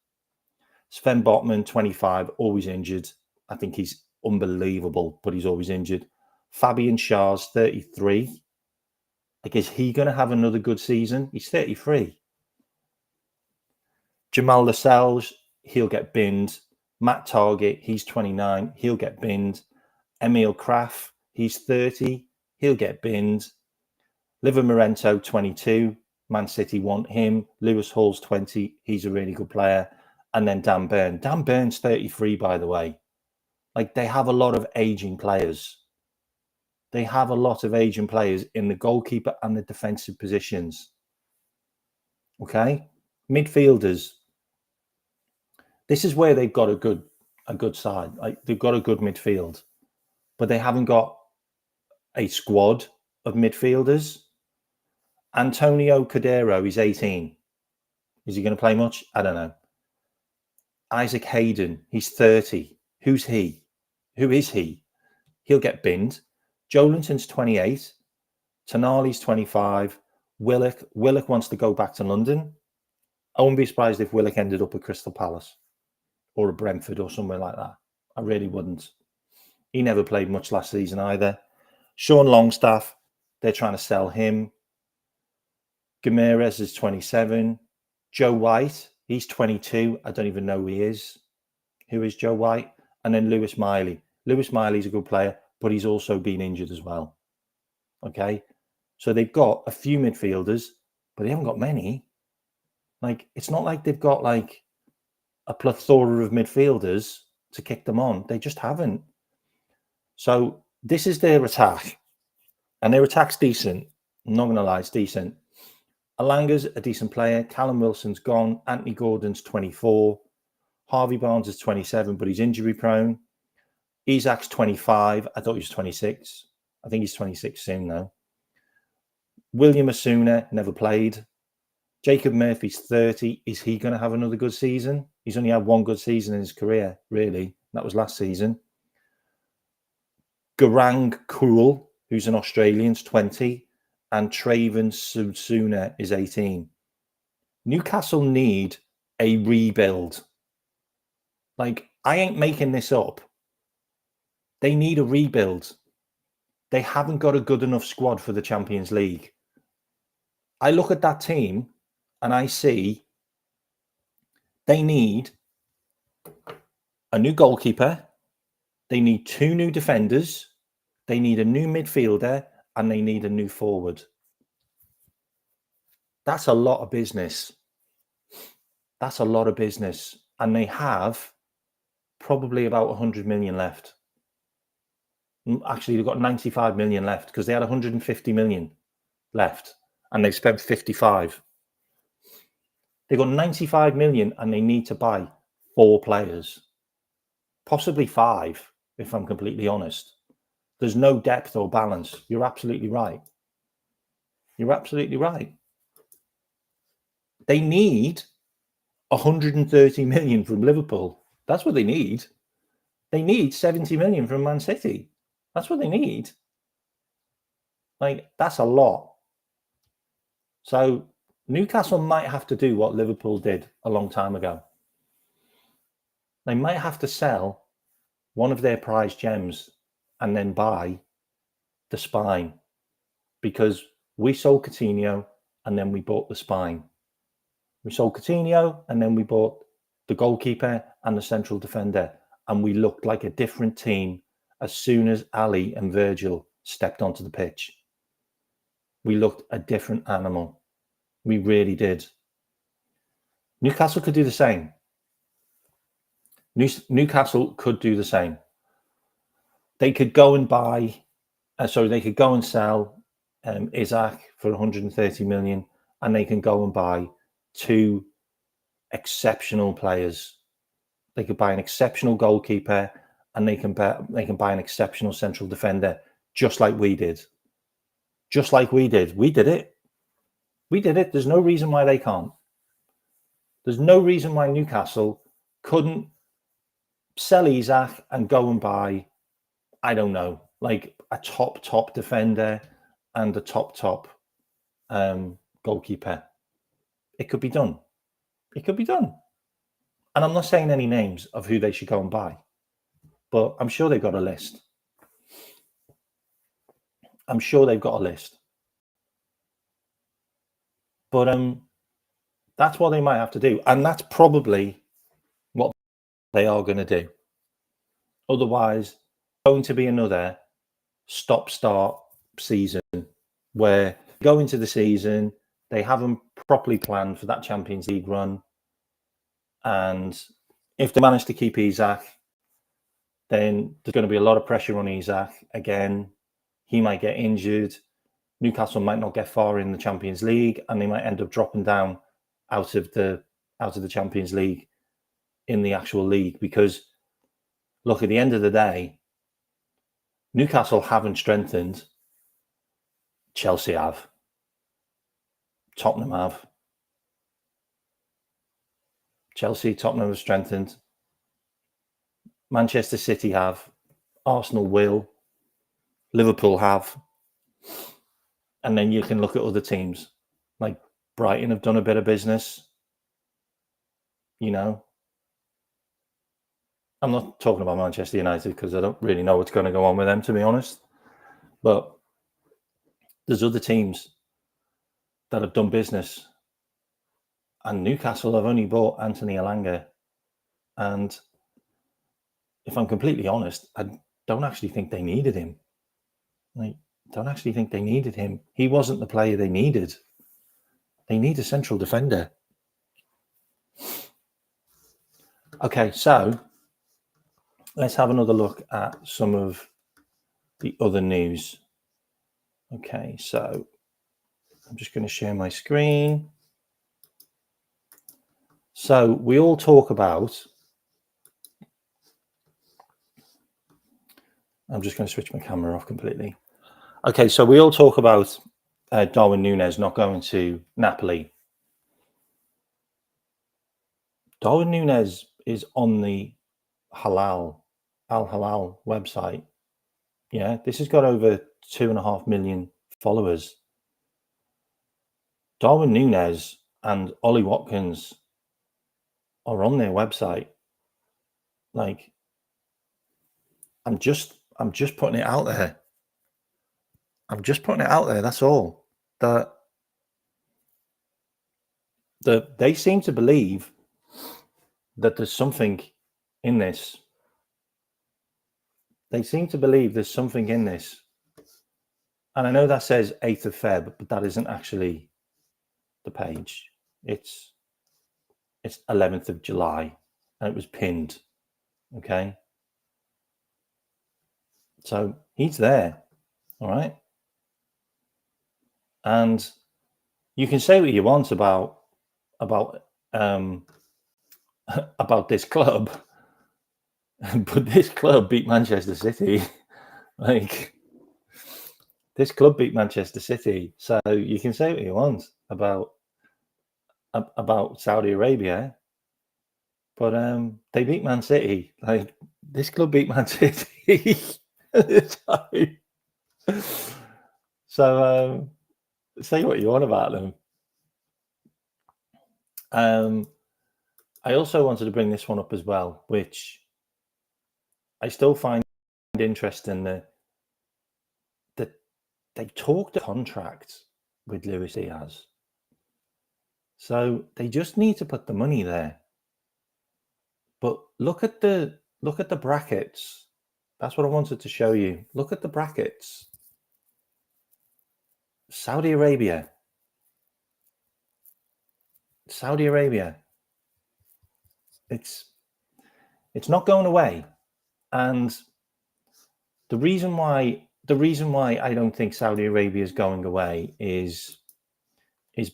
Sven Botman, 25, always injured. I think he's unbelievable, but he's always injured. Fabian Schär's 33. Like, is he going to have another good season? He's 33. Jamal Lascelles, he'll get binned. Matt Target, he's 29. He'll get binned. Emil Kraft, he's 30. He'll get binned. Liver Morento, 22. Man City want him. Lewis Hall's 20. He's a really good player. And then Dan Burn. Dan Burn's 33, by the way. Like, they have a lot of aging players. They have a lot of aging players in the goalkeeper and the defensive positions. Okay? Midfielders. This is where they've got a good side. Like, they've got a good midfield. But they haven't got a squad of midfielders. Antonio Cordero is 18. Is he going to play much? I don't know. Isaac Hayden, he's 30. Who's he? Who is he? He'll get binned. Joelinton's 28. Tonali's 25. Willock wants to go back to London. I wouldn't be surprised if Willock ended up at Crystal Palace or at Brentford or somewhere like that. I really wouldn't. He never played much last season either. Sean Longstaff, they're trying to sell him. Gameres is 27. Joe White, he's 22. I don't even know who he is. Who is Joe White? And then Lewis Miley. Lewis Miley's a good player, but he's also been injured as well. Okay? So they've got a few midfielders, but they haven't got many. Like, it's not like they've got like a plethora of midfielders to kick them on. They just haven't. So this is their attack. And their attack's decent. I'm not going to lie, it's decent. Alanga's a decent player. Callum Wilson's gone. Anthony Gordon's 24. Harvey Barnes is 27, but he's injury prone. Isak's 25. I thought he was 26. I think he's 26 soon now. William Asuna never played. Jacob Murphy's 30. Is he going to have another good season? He's only had one good season in his career, really. That was last season. Garang Kuhl, who's an Australian, is 20. And Traven Susuna is 18. Newcastle need a rebuild. Like, I ain't making this up. They need a rebuild. They haven't got a good enough squad for the Champions League. I look at that team and I see they need a new goalkeeper. They need 2 new defenders. They need a new midfielder. And they need a new forward. That's a lot of business. That's a lot of business. And they have probably about 100 million left. Actually, they've got 95 million left because they had 150 million left and they spent 55. They've got 95 million and they need to buy 4 players. Possibly 5, if I'm completely honest. There's no depth or balance. You're absolutely right. You're absolutely right. They need 130 million from Liverpool. That's what they need. They need 70 million from Man City. That's what they need. Like, that's a lot. So Newcastle might have to do what Liverpool did a long time ago. They might have to sell one of their prized gems and then buy the spine, because we sold Coutinho and then we bought the spine. We sold Coutinho and then we bought the goalkeeper and the central defender, and we looked like a different team as soon as Ali and Virgil stepped onto the pitch. We looked a different animal. We really did. Newcastle could do the same. Newcastle could do the same. They could go and buy, they could go and sell Isaac for 130 million, and they can go and buy 2 exceptional players. They could buy an exceptional goalkeeper, and they can buy an exceptional central defender, just like we did. Just like we did. We did it. We did it. There's no reason why they can't. There's no reason why Newcastle couldn't sell Isaac and go and buy, I don't know, like a top defender and a top goalkeeper. It could be done. It could be done. And I'm not saying any names of who they should go and buy, but I'm sure they've got a list. I'm sure they've got a list. But that's what they might have to do. And that's probably what they are going to do. Otherwise, going to be another stop-start season where go into the season, they haven't properly planned for that Champions League run. And if they manage to keep Isaac, then there's going to be a lot of pressure on Isaac again. He might get injured. Newcastle might not get far in the Champions League, and they might end up dropping down out of the Champions League in the actual league. Because, look, at the end of the day, Newcastle haven't strengthened. Chelsea have. Tottenham have. Chelsea, Tottenham have strengthened. Manchester City have. Arsenal will. Liverpool have. And then you can look at other teams. Like Brighton have done a bit of business. You know. I'm not talking about Manchester United because I don't really know what's going to go on with them, to be honest. But there's other teams that have done business. And Newcastle have only bought Anthony Elanga. And if I'm completely honest, I don't actually think they needed him. I don't actually think they needed him. He wasn't the player they needed. They need a central defender. Okay, so let's have another look at some of the other news. Okay, so I'm just going to share my screen. So we all talk about, I'm just going to switch my camera off completely. Okay, so we all talk about Darwin Núñez not going to Napoli. Darwin Núñez is on the Al Hilal website. Yeah, this has got over 2.5 million followers. Darwin Núñez and Ollie Watkins are on their website. Like, I'm just putting it out there. I'm just putting it out there. That's all. That they seem to believe that there's something in this. They seem to believe there's something in this. And I know that says 8th of Feb, but that isn't actually the page. It's 11th of July, and it was pinned. Okay. So he's there. All right. And you can say what you want about this club, but this club beat Manchester City. Like, this club beat Manchester City. So you can say what you want about Saudi Arabia, But they beat Man City. Like, this club beat Man City. So say what you want about them. I also wanted to bring this one up as well, which I still find interesting, that they talked a contract with Luis Diaz. So they just need to put the money there. But look at the brackets. That's what I wanted to show you. Look at the brackets. Saudi Arabia. It's not going away. And the reason why I don't think Saudi Arabia is going away is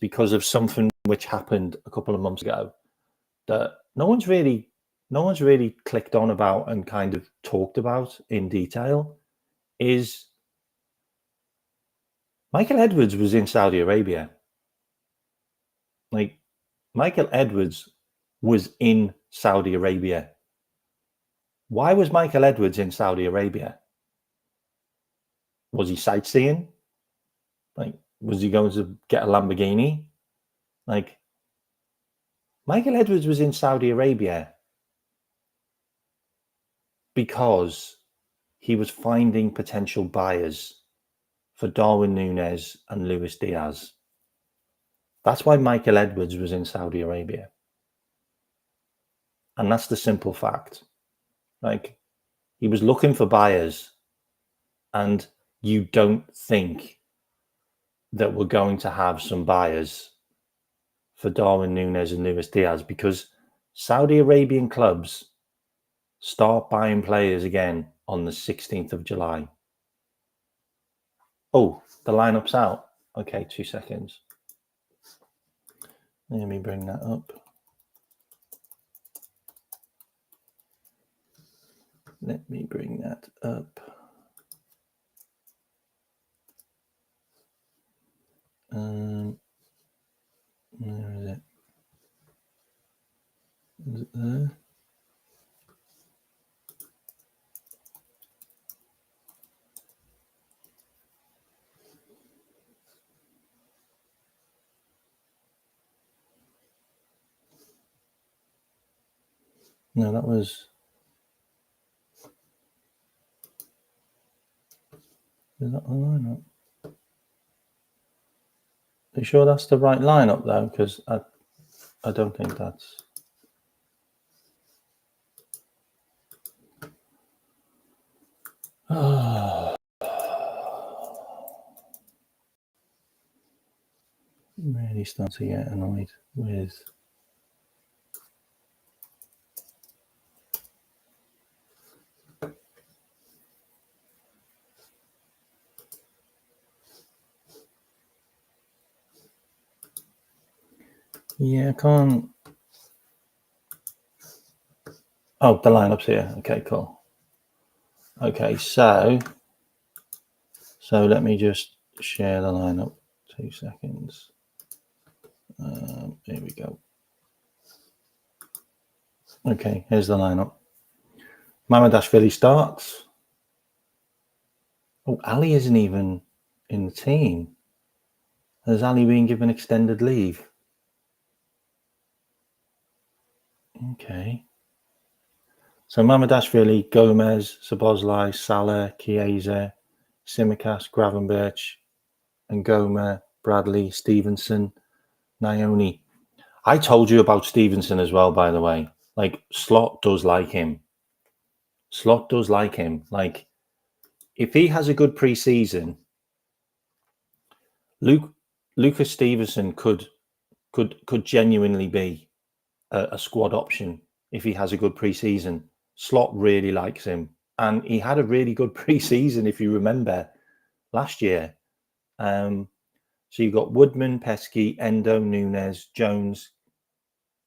because of something which happened a couple of months ago that no one's really clicked on about and kind of talked about in detail. Is Michael Edwards was in Saudi Arabia. Like, Michael Edwards was in Saudi Arabia. Why was Michael Edwards in Saudi Arabia? Was he sightseeing? Like, was he going to get a Lamborghini? Like, Michael Edwards was in Saudi Arabia because he was finding potential buyers for Darwin Núñez and Luis Diaz. That's why Michael Edwards was in Saudi Arabia. And that's the simple fact. Like, he was looking for buyers, and you don't think that we're going to have some buyers for Darwin Núñez and Luis Diaz, because Saudi Arabian clubs start buying players again on the 16th of July. Oh, the lineup's out. Okay, 2 seconds. Let me bring that up. Where is it? Is it there? No, that was... Is that the lineup? Are you sure that's the right lineup, though? Because I don't think that's... Oh. I'm really starting to get annoyed with... Yeah, I can't... Oh, the lineup's here. Okay, cool. Okay, so let me just share the lineup. 2 seconds. Here we go. Okay, here's the lineup. Mamardashvili starts. Oh, Ali isn't even in the team. Has Ali been given extended leave? Okay. So Mamardashvili, Gomez, Szoboszlai, Salah, Chiesa, Tsimikas, Gravenberch, Ngoma, Bradley, Stevenson, Naoni. I told you about Stevenson as well, by the way. Like, Slot does like him. Like, if he has a good pre-season, Lucas Stevenson could genuinely be a squad option if he has a good pre-season. Slot really likes him, and he had a really good pre-season, if you remember, last year. So you've got Woodman, Pesky, Endo, Núñez, Jones,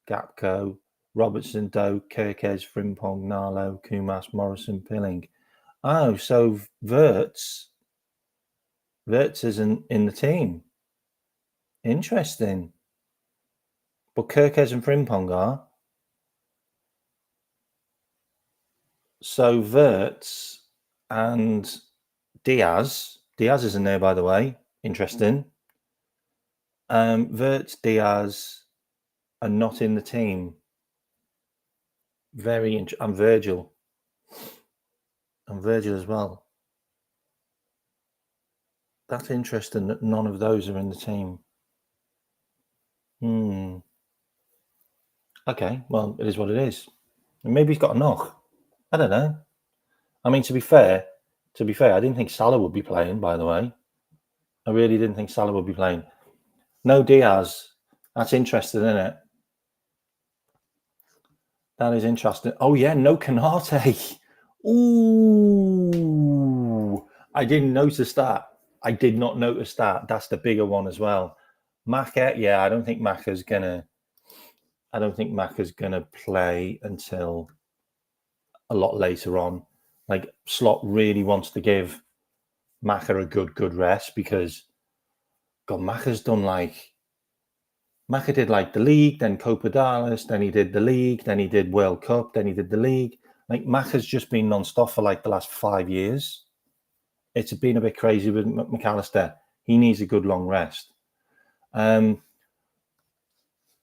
Gapco, Robertson, Doe, Kirkes, Frimpong, Narlo, Kumas, Morrison, Pilling. Oh, so Wirtz isn't in the team. Interesting. But Kirkes and Frimpong are. So Wirtz and Diaz is in there, by the way. Interesting. Wirtz, Diaz are not in the team. Very interesting. And Virgil. And Virgil as well. That's interesting that none of those are in the team. Okay, well, it is what it is. Maybe he's got a knock. I don't know. I mean, to be fair, I didn't think Salah would be playing, by the way. I really didn't think Salah would be playing. No Diaz. That's interesting, isn't it? That is interesting. Oh, yeah, no Canate. Ooh, I didn't notice that. I did not notice that. That's the bigger one as well. Macca, yeah, I don't think Macca's gonna play until a lot later on. Like, Slot really wants to give Macca a good rest because, God, Macca did like the league, then Copa Dallas, then he did the league, then he did World Cup, then he did the league. Like, Macca's just been non-stop for like the last 5 years. It's been a bit crazy with McAllister. He needs a good long rest.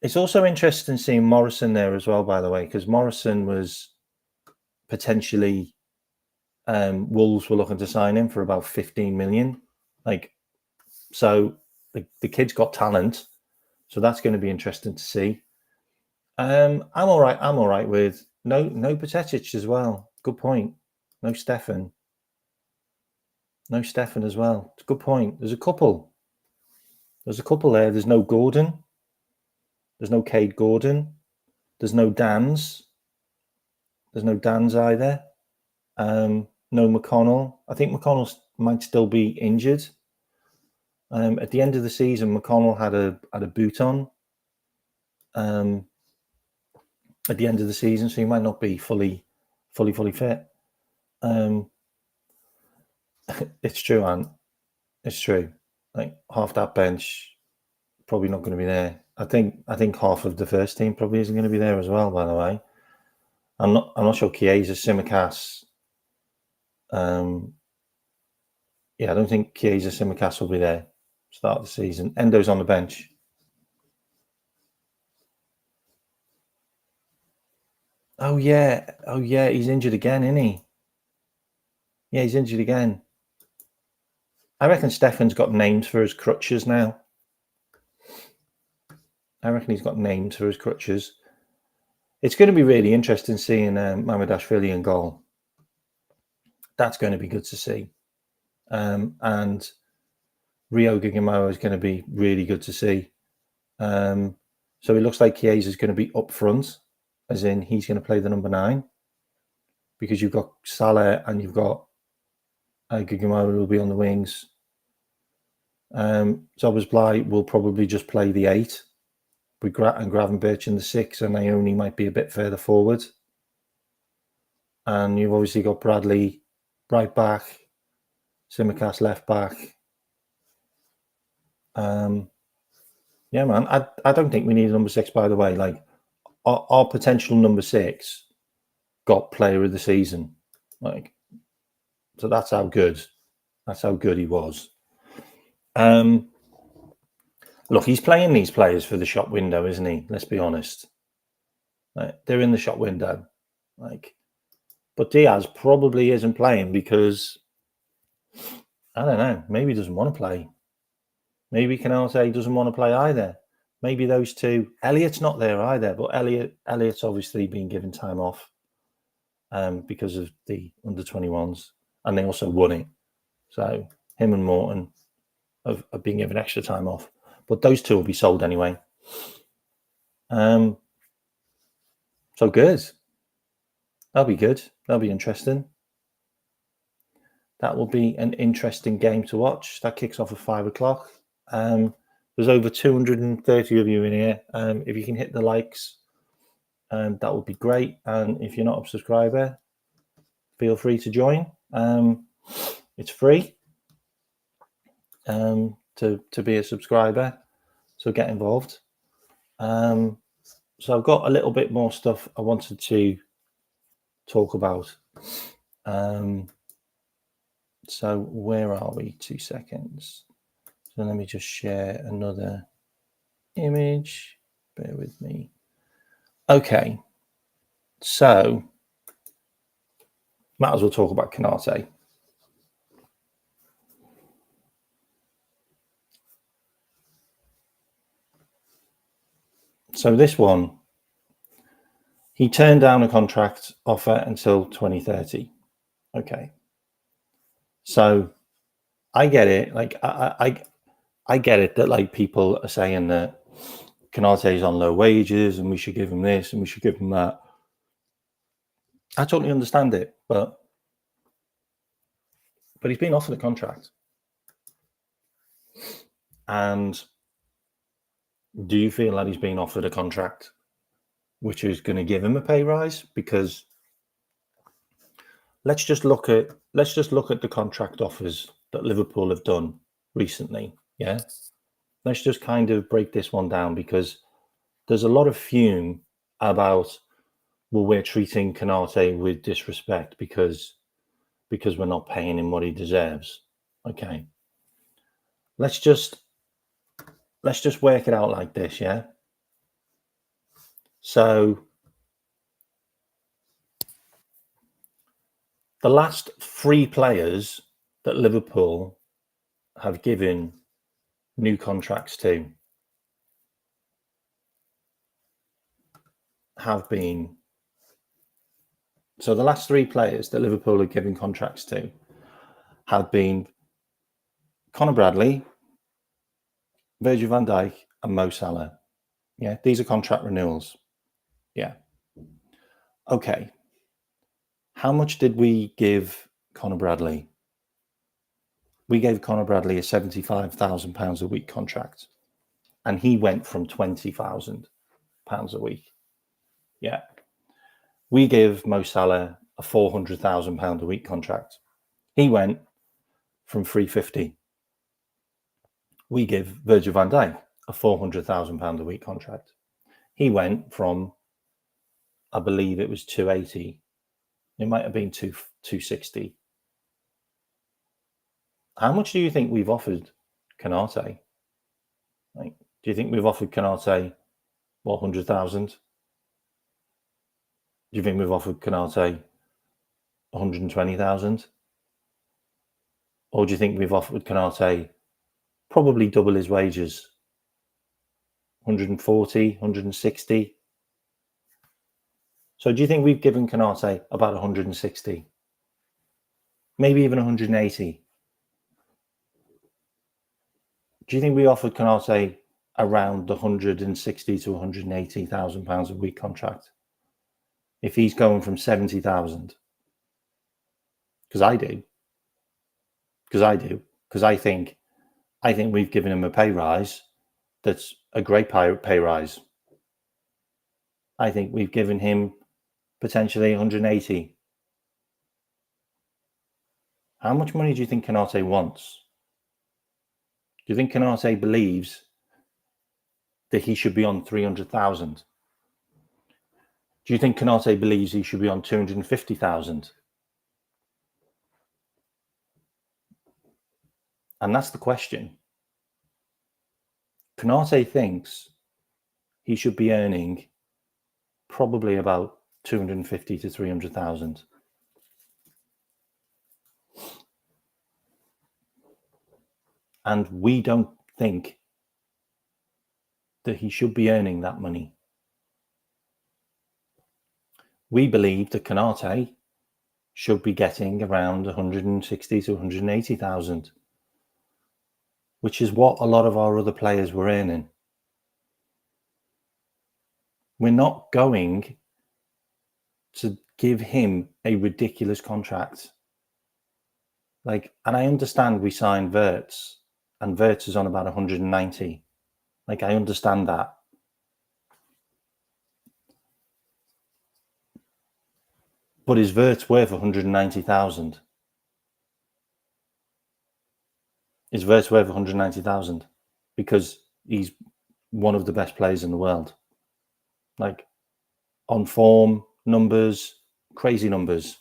It's also interesting seeing Morrison there as well, by the way, because Morrison was potentially Wolves were looking to sign him for about 15 million. Like, so the kid's got talent, so that's going to be interesting to see. I'm all right with no Patetic as well. Good point. No Stefan as well. It's a good point. There's a couple there. There's no Gordon. There's no Cade Gordon. There's no Dans. There's no Dans either. No McConnell. I think McConnell might still be injured. At the end of the season, McConnell had a boot on. At the end of the season, so he might not be fully fit. It's true, Ant. It's true. Like, half that bench probably not going to be there. I think half of the first team probably isn't going to be there as well. By the way, I'm not sure Chiesa, Tsimikas. Yeah, I don't think Chiesa, Tsimikas will be there start of the season. Endo's on the bench. Oh yeah, he's injured again, isn't he? Yeah, he's injured again. I reckon Stefan's got names for his crutches now. It's going to be really interesting seeing Mamardashvili in goal. That's going to be good to see. And Rio Gigimoa is going to be really good to see. So it looks like Chiesa is going to be up front, as in he's going to play the number 9, because you've got Salah and you've got Gigimoa who will be on the wings. Szoboszlai will probably just play the 8 with Gravenberch in the 6, and Naoni might be a bit further forward. And you've obviously got Bradley right back, Tsimikas left back. Yeah, man. I don't think we need a number 6, by the way. Like, our potential number 6 got player of the season. Like, so that's how good he was. Look, he's playing these players for the shop window, isn't he? Let's be honest. They're in the shop window. But Diaz probably isn't playing because, I don't know, maybe he doesn't want to play. Maybe Canate doesn't want to play either. Maybe those two. Elliott's not there either, but Elliott's obviously been given time off because of the under-21s, and they also won it. So him and Morton have been given extra time off. But those two will be sold anyway. So good. That'll be good. That'll be interesting. That will be an interesting game to watch. That kicks off at 5:00. There's over 230 of you in here. If you can hit the likes, that would be great. And if you're not a subscriber, feel free to join. It's free to be a subscriber, so get involved. So I've got a little bit more stuff I wanted to talk about So where are we? 2 seconds. So let me just share another image. Bear with me. Okay. So might as well talk about Canate. So this one, he turned down a contract offer until 2030. Okay. So I get it. Like I get it that like people are saying that Canate is on low wages and we should give him this and we should give him that. I totally understand it, but he's been offered a contract. And do you feel that he's been offered a contract which is going to give him a pay rise? Because let's just look at the contract offers that Liverpool have done recently. Yeah. Let's just kind of break this one down, because there's a lot of fume about, well, we're treating Canate with disrespect because we're not paying him what he deserves. Okay. Let's just work it out like this, yeah? So the last 3 players that Liverpool have given new contracts to have been, so the last 3 players that Liverpool have given contracts to have been Conor Bradley, Virgil van Dijk and Mo Salah. Yeah, these are contract renewals. Yeah. Okay. How much did we give Conor Bradley? We gave Conor Bradley a £75,000 a week contract, and he went from £20,000 a week. Yeah. We give Mo Salah a £400,000 a week contract. He went from £350,000. We give Virgil van Dijk a £400,000 a week contract. He went from, I believe it was 280. It might have been 260. How much do you think we've offered Canate? Like, do you think we've offered Canate 100,000? Do you think we've offered Canate 120,000? Or do you think we've offered Canate probably double his wages? 140, 160? So do you think we've given Canate about 160? Maybe even 180? Do you think we offered Canate around the 160 to 180,000 pounds a week contract if he's going from 70,000? Because I do. Because I think we've given him a pay rise that's a great pay rise. I think we've given him potentially 180. How much money do you think Canate wants? Do you think Canate believes that he should be on 300,000? Do you think Canate believes he should be on 250,000? And that's the question. Canate thinks he should be earning probably about 250 to 300,000. And we don't think that he should be earning that money. We believe that Canate should be getting around 160 to 180,000, which is what a lot of our other players were earning. We're not going to give him a ridiculous contract. Like, and I understand we signed Wirtz, and Wirtz is on about 190. Like, I understand that. But is Wirtz worth 190,000? Is Wirtz worth 190,000? Because he's one of the best players in the world. Like, on form, numbers, crazy numbers.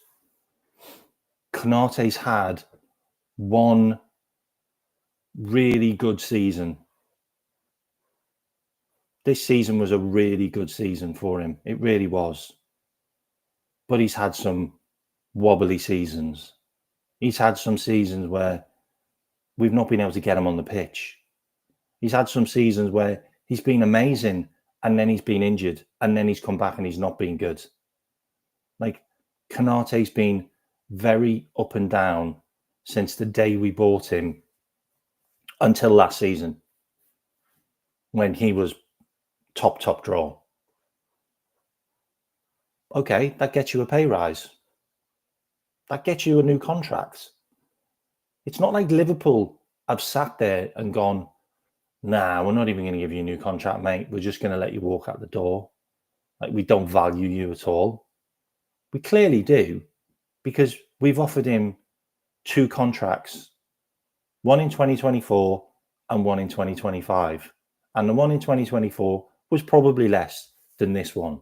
Konate's had one really good season. This season was a really good season for him. It really was. But he's had some wobbly seasons. He's had some seasons where we've not been able to get him on the pitch. He's had some seasons where he's been amazing and then he's been injured and then he's come back and he's not been good. Like, Konate's been very up and down since the day we bought him until last season when he was top draw. Okay, that gets you a pay rise. That gets you a new contract. It's not like Liverpool have sat there and gone, nah, we're not even going to give you a new contract, mate. We're just going to let you walk out the door. Like, we don't value you at all. We clearly do, because we've offered him 2 contracts, one in 2024 and one in 2025. And the one in 2024 was probably less than this one.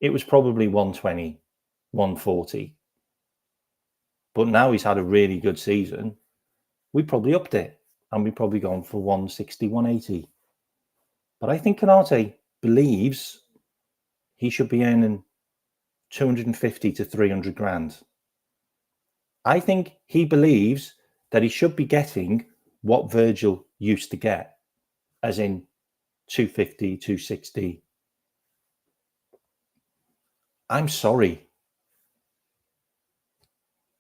It was probably 120, 140. But now he's had a really good season. We probably upped it and we've probably gone for 160, 180. But I think Konate believes he should be earning 250 to 300 grand. I think he believes that he should be getting what Virgil used to get, as in 250, 260. I'm sorry.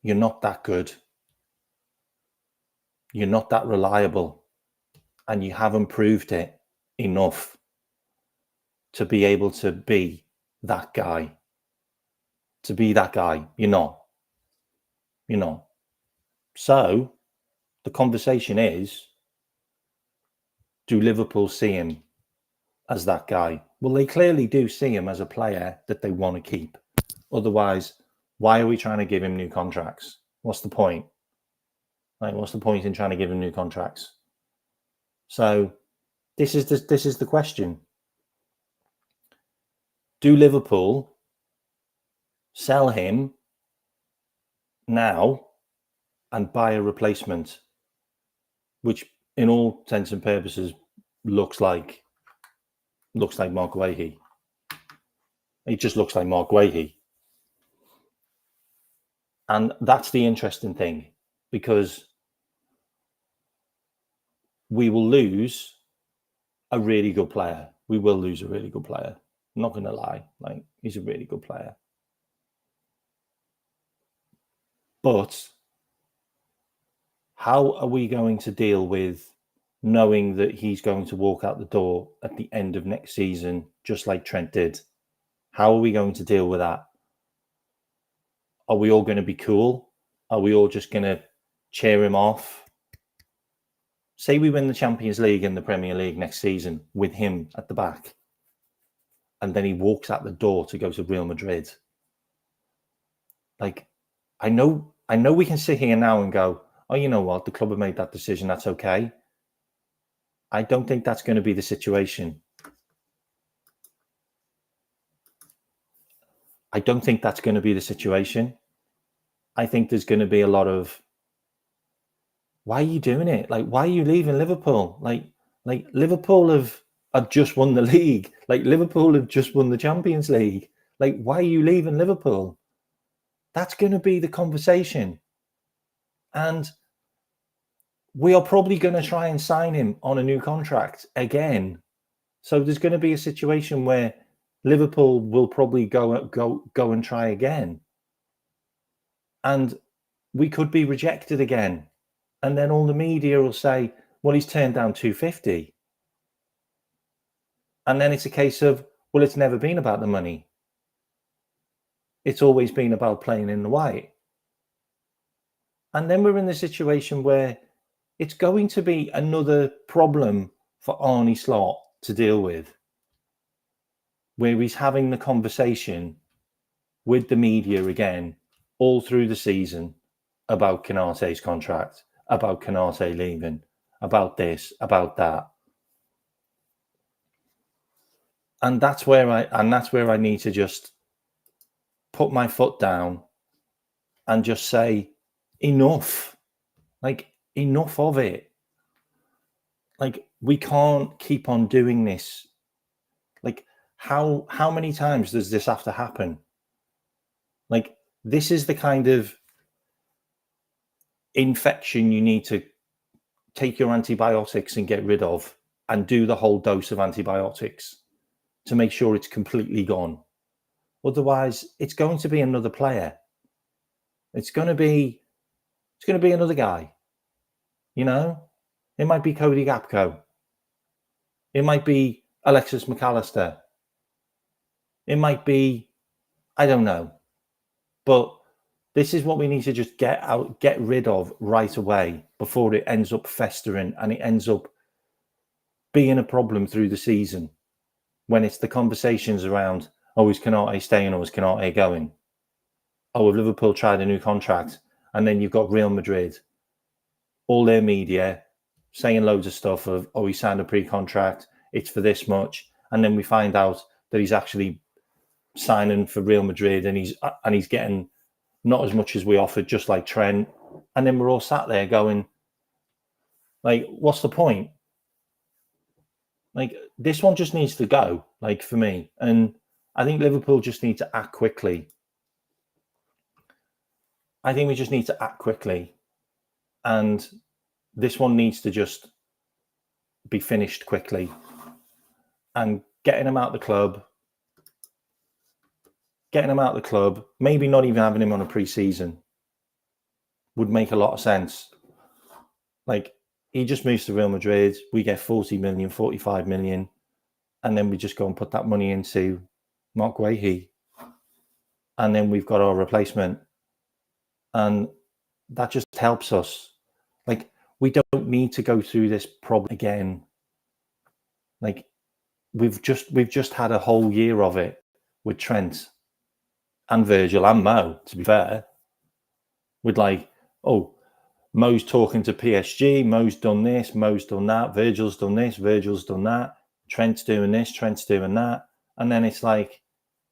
You're not that good. You're not that reliable. And you haven't proved it enough to be able to be that guy. To be that guy. You're not. You're not. So the conversation is, do Liverpool see him as that guy? Well, they clearly do see him as a player that they want to keep. Otherwise, why are we trying to give him new contracts? What's the point? Like, what's the point in trying to give him new contracts? So this is the question. Do Liverpool sell him now and buy a replacement, which in all intents and purposes looks like Mark Guehi? It just looks like Mark Guehi. And that's the interesting thing, because we will lose a really good player. We will lose a really good player. I'm not going to lie. Like, he's a really good player. But how are we going to deal with knowing that he's going to walk out the door at the end of next season, just like Trent did? How are we going to deal with that? Are we all going to be cool? Are we all just going to cheer him off? Say we win the Champions League and the Premier League next season with him at the back, and then he walks out the door to go to Real Madrid. Like, I know we can sit here now and go, oh, you know what? The club have made that decision. That's okay. I don't think that's going to be the situation. I don't think that's going to be the situation. I think there's going to be a lot of, why are you doing it? Like, why are you leaving Liverpool? Like Liverpool have just won the league. Like, Liverpool have just won the Champions League. Like, why are you leaving Liverpool? That's going to be the conversation. And we are probably going to try and sign him on a new contract again. So there's going to be a situation where Liverpool will probably go and try again. And we could be rejected again. And then all the media will say, well, he's turned down 250. And then it's a case of, well, it's never been about the money. It's always been about playing in the white. And then we're in the situation where it's going to be another problem for Arne Slot to deal with, where he's having the conversation with the media again all through the season about Konate's contract, about Konate leaving, about this, about that. And that's where I need to just put my foot down and just say, enough, like enough of it. Like, we can't keep on doing this. Like, how many times does this have to happen? Like, this is the kind of infection you need to take your antibiotics and get rid of, and do the whole dose of antibiotics to make sure it's completely gone. Otherwise, it's going to be another player. It's going to be another guy. You know, it might be Cody Gapco. It might be Alexis McAllister. It might be, I don't know. But this is what we need to just get rid of right away before it ends up festering and it ends up being a problem through the season, when it's the conversations around, oh, is Canate staying or is Canate going? Oh, have Liverpool tried a new contract? And then you've got Real Madrid, all their media saying loads of stuff of, oh, he signed a pre-contract, it's for this much. And then we find out that he's actually signing for Real Madrid and he's getting not as much as we offered, just like Trent. And then we're all sat there going, like, what's the point? Like, this one just needs to go, like, for me. And I think Liverpool just need to act quickly. I think we just need to act quickly. And this one needs to just be finished quickly. And getting him out the club, maybe not even having him on a pre-season, would make a lot of sense. Like, he just moves to Real Madrid, we get 40 million, 45 million, and then we just go and put that money into Mark Guehi. And then we've got our replacement. And that just helps us. Like, we don't need to go through this problem again. Like, we've just had a whole year of it with Trent and Virgil and Mo, to be fair. With like, oh, Mo's talking to PSG, Mo's done this, Mo's done that, Virgil's done this, Virgil's done that, Trent's doing this, Trent's doing that. And then it's like,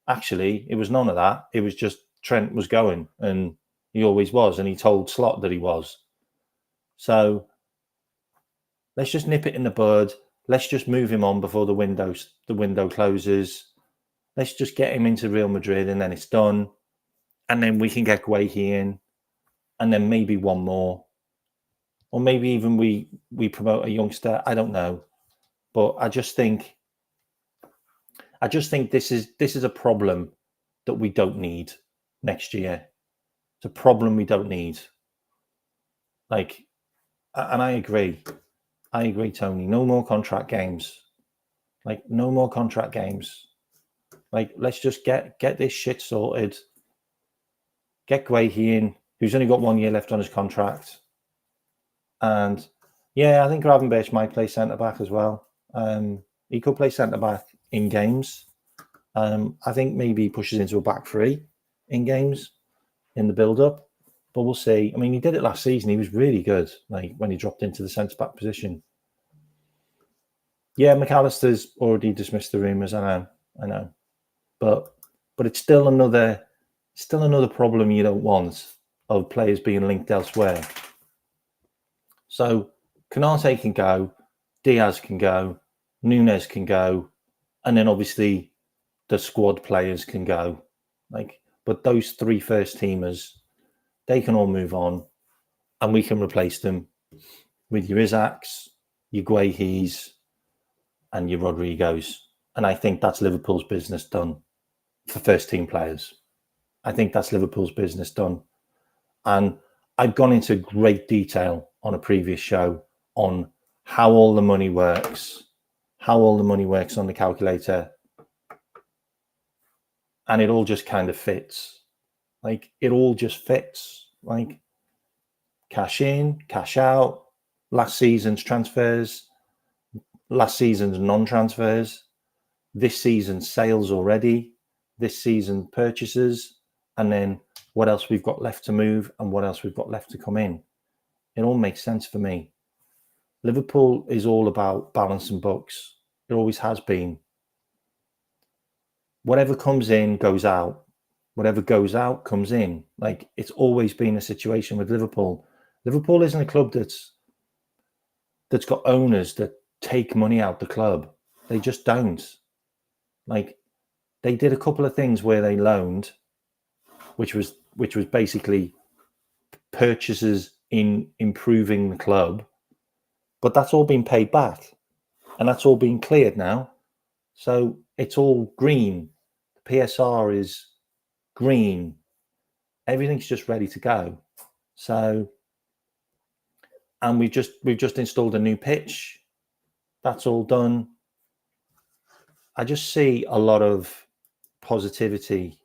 actually, it was none of that. It was just Trent was going, and he always was, and he told Slot that he was. So let's just nip it in the bud. Let's just move him on before the window closes. Let's just get him into Real Madrid, and then it's done. And then we can get Guehi in, and then maybe one more. Or maybe even we promote a youngster. I don't know. But I just think this is a problem that we don't need next year. It's a problem we don't need. Like, and I agree, Tony. No more contract games. Like, no more contract games. Like, let's just get this shit sorted. Get Guehi in, who's only got 1 year left on his contract. And yeah, I think Gravenberch might play centre back as well. He could play centre back in games. I think maybe he pushes into a back three in games in the build up, but we'll see. I mean, he did it last season. He was really good, like when he dropped into the centre back position. Yeah, McAllister's already dismissed the rumours. I know, but it's still another problem you don't want, of players being linked elsewhere. So Canate can go, Diaz can go, Nunes can go, and then obviously the squad players can go. Like, but those three first teamers, they can all move on, and we can replace them with your Isaacs, your Guehis, and your Rodrigos. And I think that's Liverpool's business done for first team players. I think that's Liverpool's business done. And I've gone into great detail on a previous show on how all the money works on the calculator. And it all just kind of fits. Like, it all just fits. Like, cash in, cash out, last season's transfers, last season's non-transfers, this season's sales already, this season purchases, and then what else we've got left to move and what else we've got left to come in. It all makes sense for me. Liverpool is all about balancing books. It always has been. Whatever comes in goes out. whatever goes out comes in. Like, it's always been a situation with Liverpool. Liverpool isn't a club that's got owners that take money out the club. They just don't. Like, they did a couple of things where they loaned, which was basically purchases in improving the club, but that's all been paid back, and that's all been cleared now. So it's all green. The PSR is green. Everything's just ready to go. So, and we've just installed a new pitch. That's all done. I just see a lot of positivity,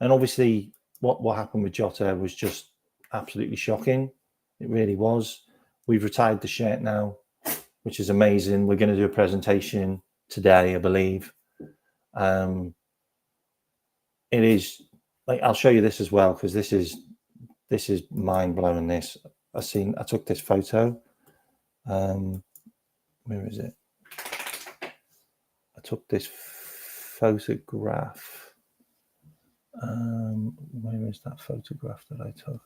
and obviously what happened with Jota was just absolutely shocking. It really was. We've retired the shirt now, which is amazing. We're going to do a presentation today, I believe. It is, like, I'll show you this as well, because this is mind blowing. This I took this photo. Where is it? I took this photograph. Where is that photograph that I took?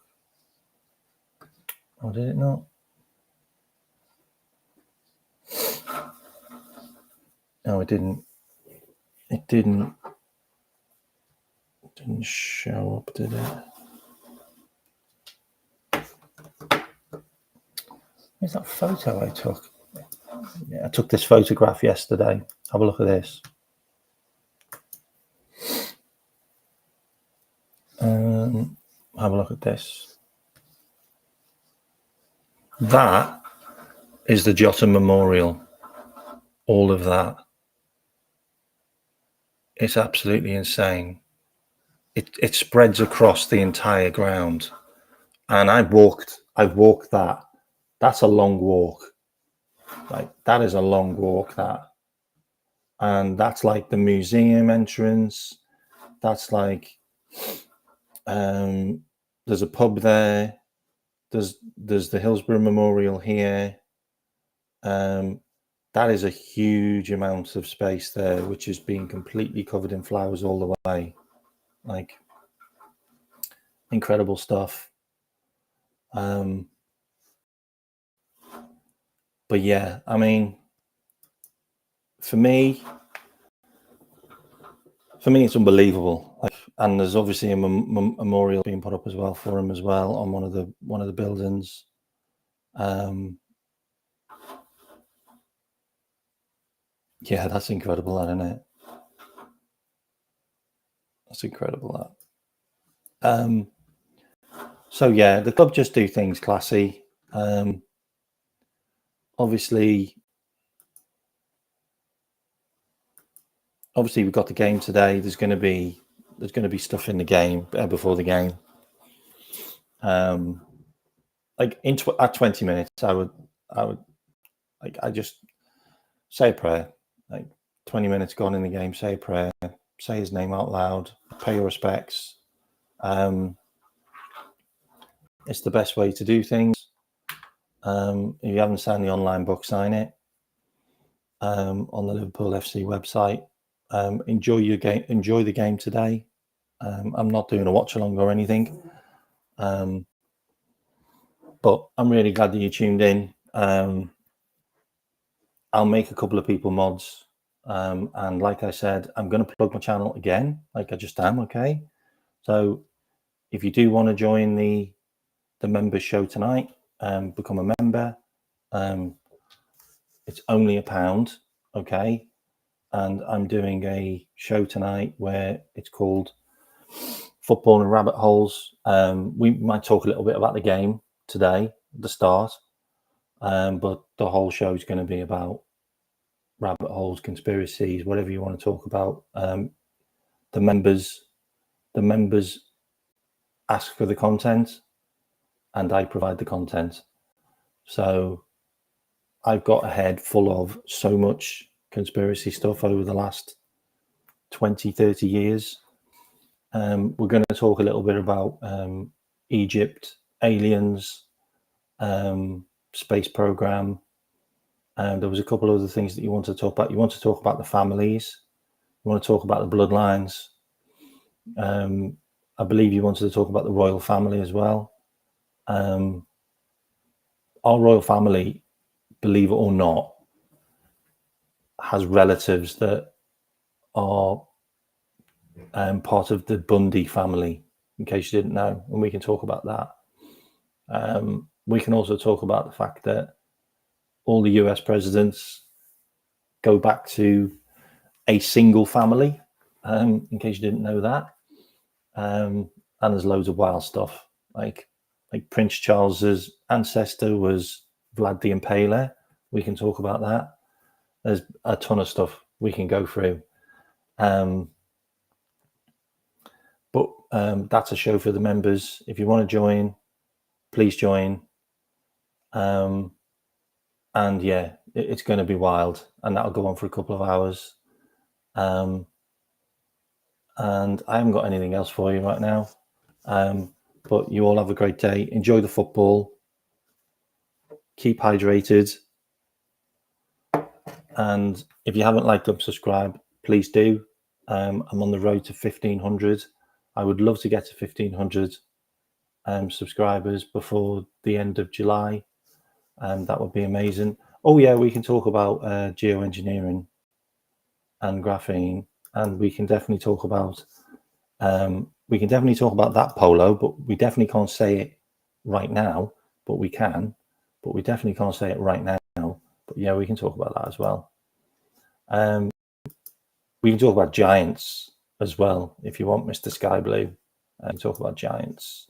Oh, did it not? No, it didn't. It didn't show up, did it? Where's that photo I took? Yeah, I took this photograph yesterday. Have a look at this. Have a look at this. That is the Jota Memorial. All of that. It's absolutely insane. It spreads across the entire ground, and I've walked that. That's a long walk. Like, that is a long walk, that. And that's like the museum entrance. That's like, there's a pub there. There's the Hillsborough Memorial here. That is a huge amount of space there, which is being completely covered in flowers all the way. Like, incredible stuff. But yeah, I mean, for me, it's unbelievable. Like, and there's obviously a memorial being put up as well for him as well on one of the buildings. Yeah, that's incredible, isn't it? That's incredible, that. So yeah, the club just do things classy. Obviously we've got the game today. There's going to be stuff in the game before the game. Like at 20 minutes, I would like, I just say a prayer. Like, 20 minutes gone in the game, say a prayer, say his name out loud, pay your respects. It's the best way to do things. If you haven't signed the online book, sign it on the Liverpool FC website. Enjoy your game. Enjoy the game today. I'm not doing a watch along or anything, but I'm really glad that you tuned in. I'll make a couple of people mods, and like I said, I'm going to plug my channel again, like I just am. Okay, so if you do want to join the members show tonight, become a member. It's only £1, okay? And I'm doing a show tonight where it's called Football and Rabbit Holes. We might talk a little bit about the game today at the start, but the whole show is going to be about rabbit holes, conspiracies, whatever you want to talk about. The members ask for the content, and I provide the content. So I've got a head full of so much conspiracy stuff over the last 20, 30 years. We're going to talk a little bit about Egypt, aliens, space program. And there was a couple of other things that you want to talk about. You want to talk about the families. You want to talk about the bloodlines. I believe you wanted to talk about the royal family as well. Our royal family, believe it or not, has relatives that are part of the Bundy family, in case you didn't know, and we can talk about that. We can also talk about the fact that all the US presidents go back to a single family, in case you didn't know that. And there's loads of wild stuff, like Prince Charles's ancestor was Vlad the Impaler. We can talk about that. There's a ton of stuff we can go through. But that's a show for the members. If you want to join, please join. And yeah, it's going to be wild, and that'll go on for a couple of hours. And I haven't got anything else for you right now. But you all have a great day. Enjoy the football. Keep hydrated. And if you haven't liked or subscribed, please do. I'm on the road to 1,500. I would love to get to 1,500 subscribers before the end of July. That would be amazing. Oh yeah, we can talk about geoengineering and graphene, and we can definitely talk about that polo, but we definitely can't say it right now. But we can, but we definitely can't say it right now. But yeah, we can talk about that as well. We can talk about giants as well if you want, Mr. Sky Blue. And talk about giants.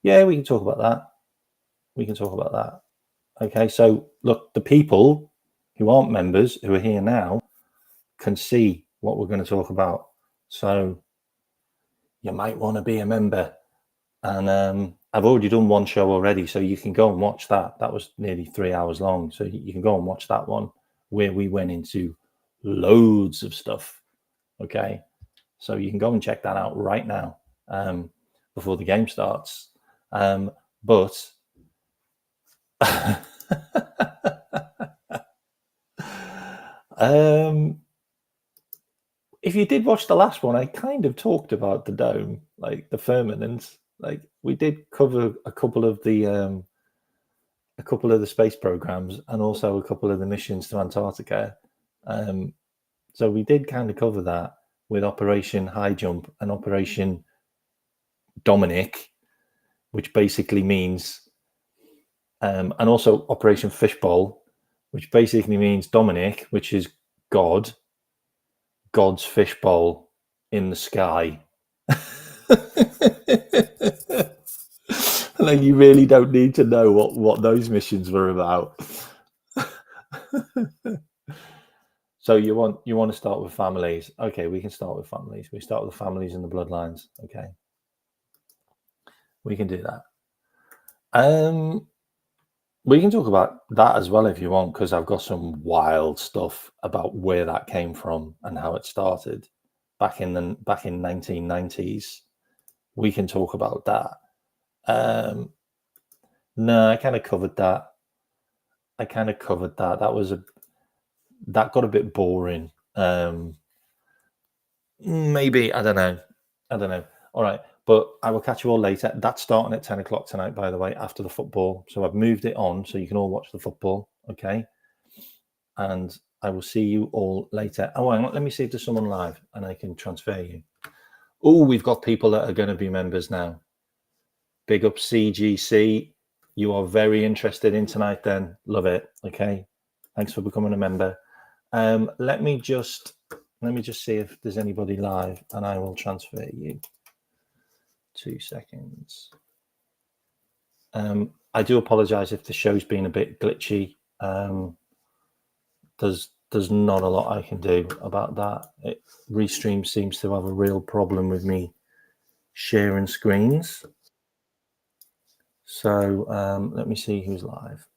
Yeah, we can talk about that. We can talk about that. Okay, so look, the people who aren't members who are here now can see what we're going to talk about. So you might want to be a member. And I've already done one show already, so you can go and watch that. That was nearly 3 hours long. So you can go and watch that one where we went into loads of stuff. Okay, so you can go and check that out right now before the game starts. But if you did watch the last one, I kind of talked about the dome, like the firmament. Like we did cover a couple of the space programs and also a couple of the missions to Antarctica. So we did kind of cover that with Operation High Jump and Operation Dominic, which basically means, and also Operation Fishbowl, which basically means Dominic, which is God's fishbowl in the sky. Like you really don't need to know what those missions were about. So you want to start with families. Okay, we can start with families. We start with the families and the bloodlines. Okay. We can do that. We can talk about that as well if you want, because I've got some wild stuff about where that came from and how it started back in 1990s. We can talk about that. No, I kind of covered that. That got a bit boring. Maybe, I don't know. All right, but I will catch you all later. That's starting at 10 o'clock tonight, by the way, after the football. So I've moved it on so you can all watch the football, okay? And I will see you all later. Oh, hang on, let me see if there's someone live and I can transfer you. Oh, we've got people that are going to be members now. Big up CGC. You are very interested in tonight then. Love it, okay? Thanks for becoming a member. Let me just see if there's anybody live and I will transfer you. 2 seconds. I do apologize if the show's been a bit glitchy. There's not a lot I can do about that. Restream seems to have a real problem with me sharing screens. So let me see who's live.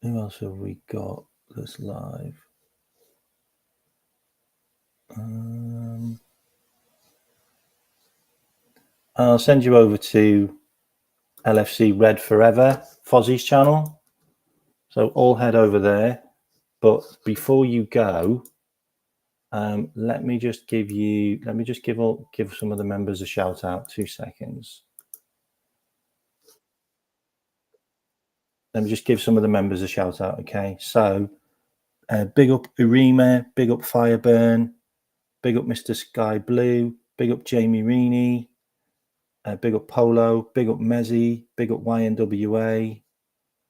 Who else have we got that's live? I'll send you over to LFC Red Forever, Fozzie's channel. So all head over there. But before you go, let me just give some of the members a shout out. 2 seconds. Let me just give some of the members a shout out. Okay, so big up Urima, big up Fireburn, big up Mr. Sky Blue, big up Jamie Reaney, big up Polo, big up Mezzy, big up YNWA,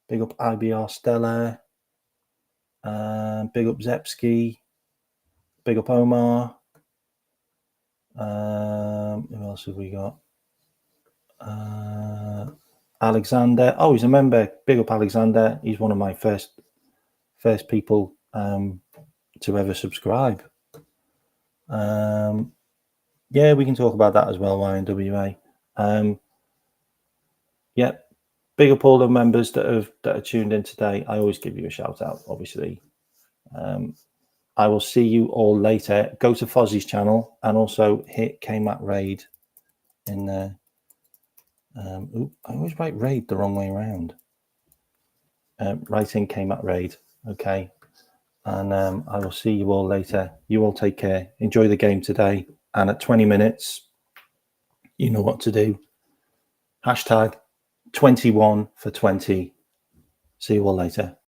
big up IBR Stella, big up Zepski, big up Omar. Who else have we got? Alexander. Oh, he's a member. Big up Alexander. He's one of my first people to ever subscribe. Yeah, we can talk about that as well, YNWA. Yeah, big up all the members that are tuned in today. I always give you a shout out, obviously. I will see you all later. Go to Fozzie's channel and also hit KMack Raid in there. I always write raid the wrong way around. Write in KMack Raid, okay? And I will see you all later. You all take care. Enjoy the game today. And at 20 minutes, you know what to do. Hashtag 21 for 20. See you all later.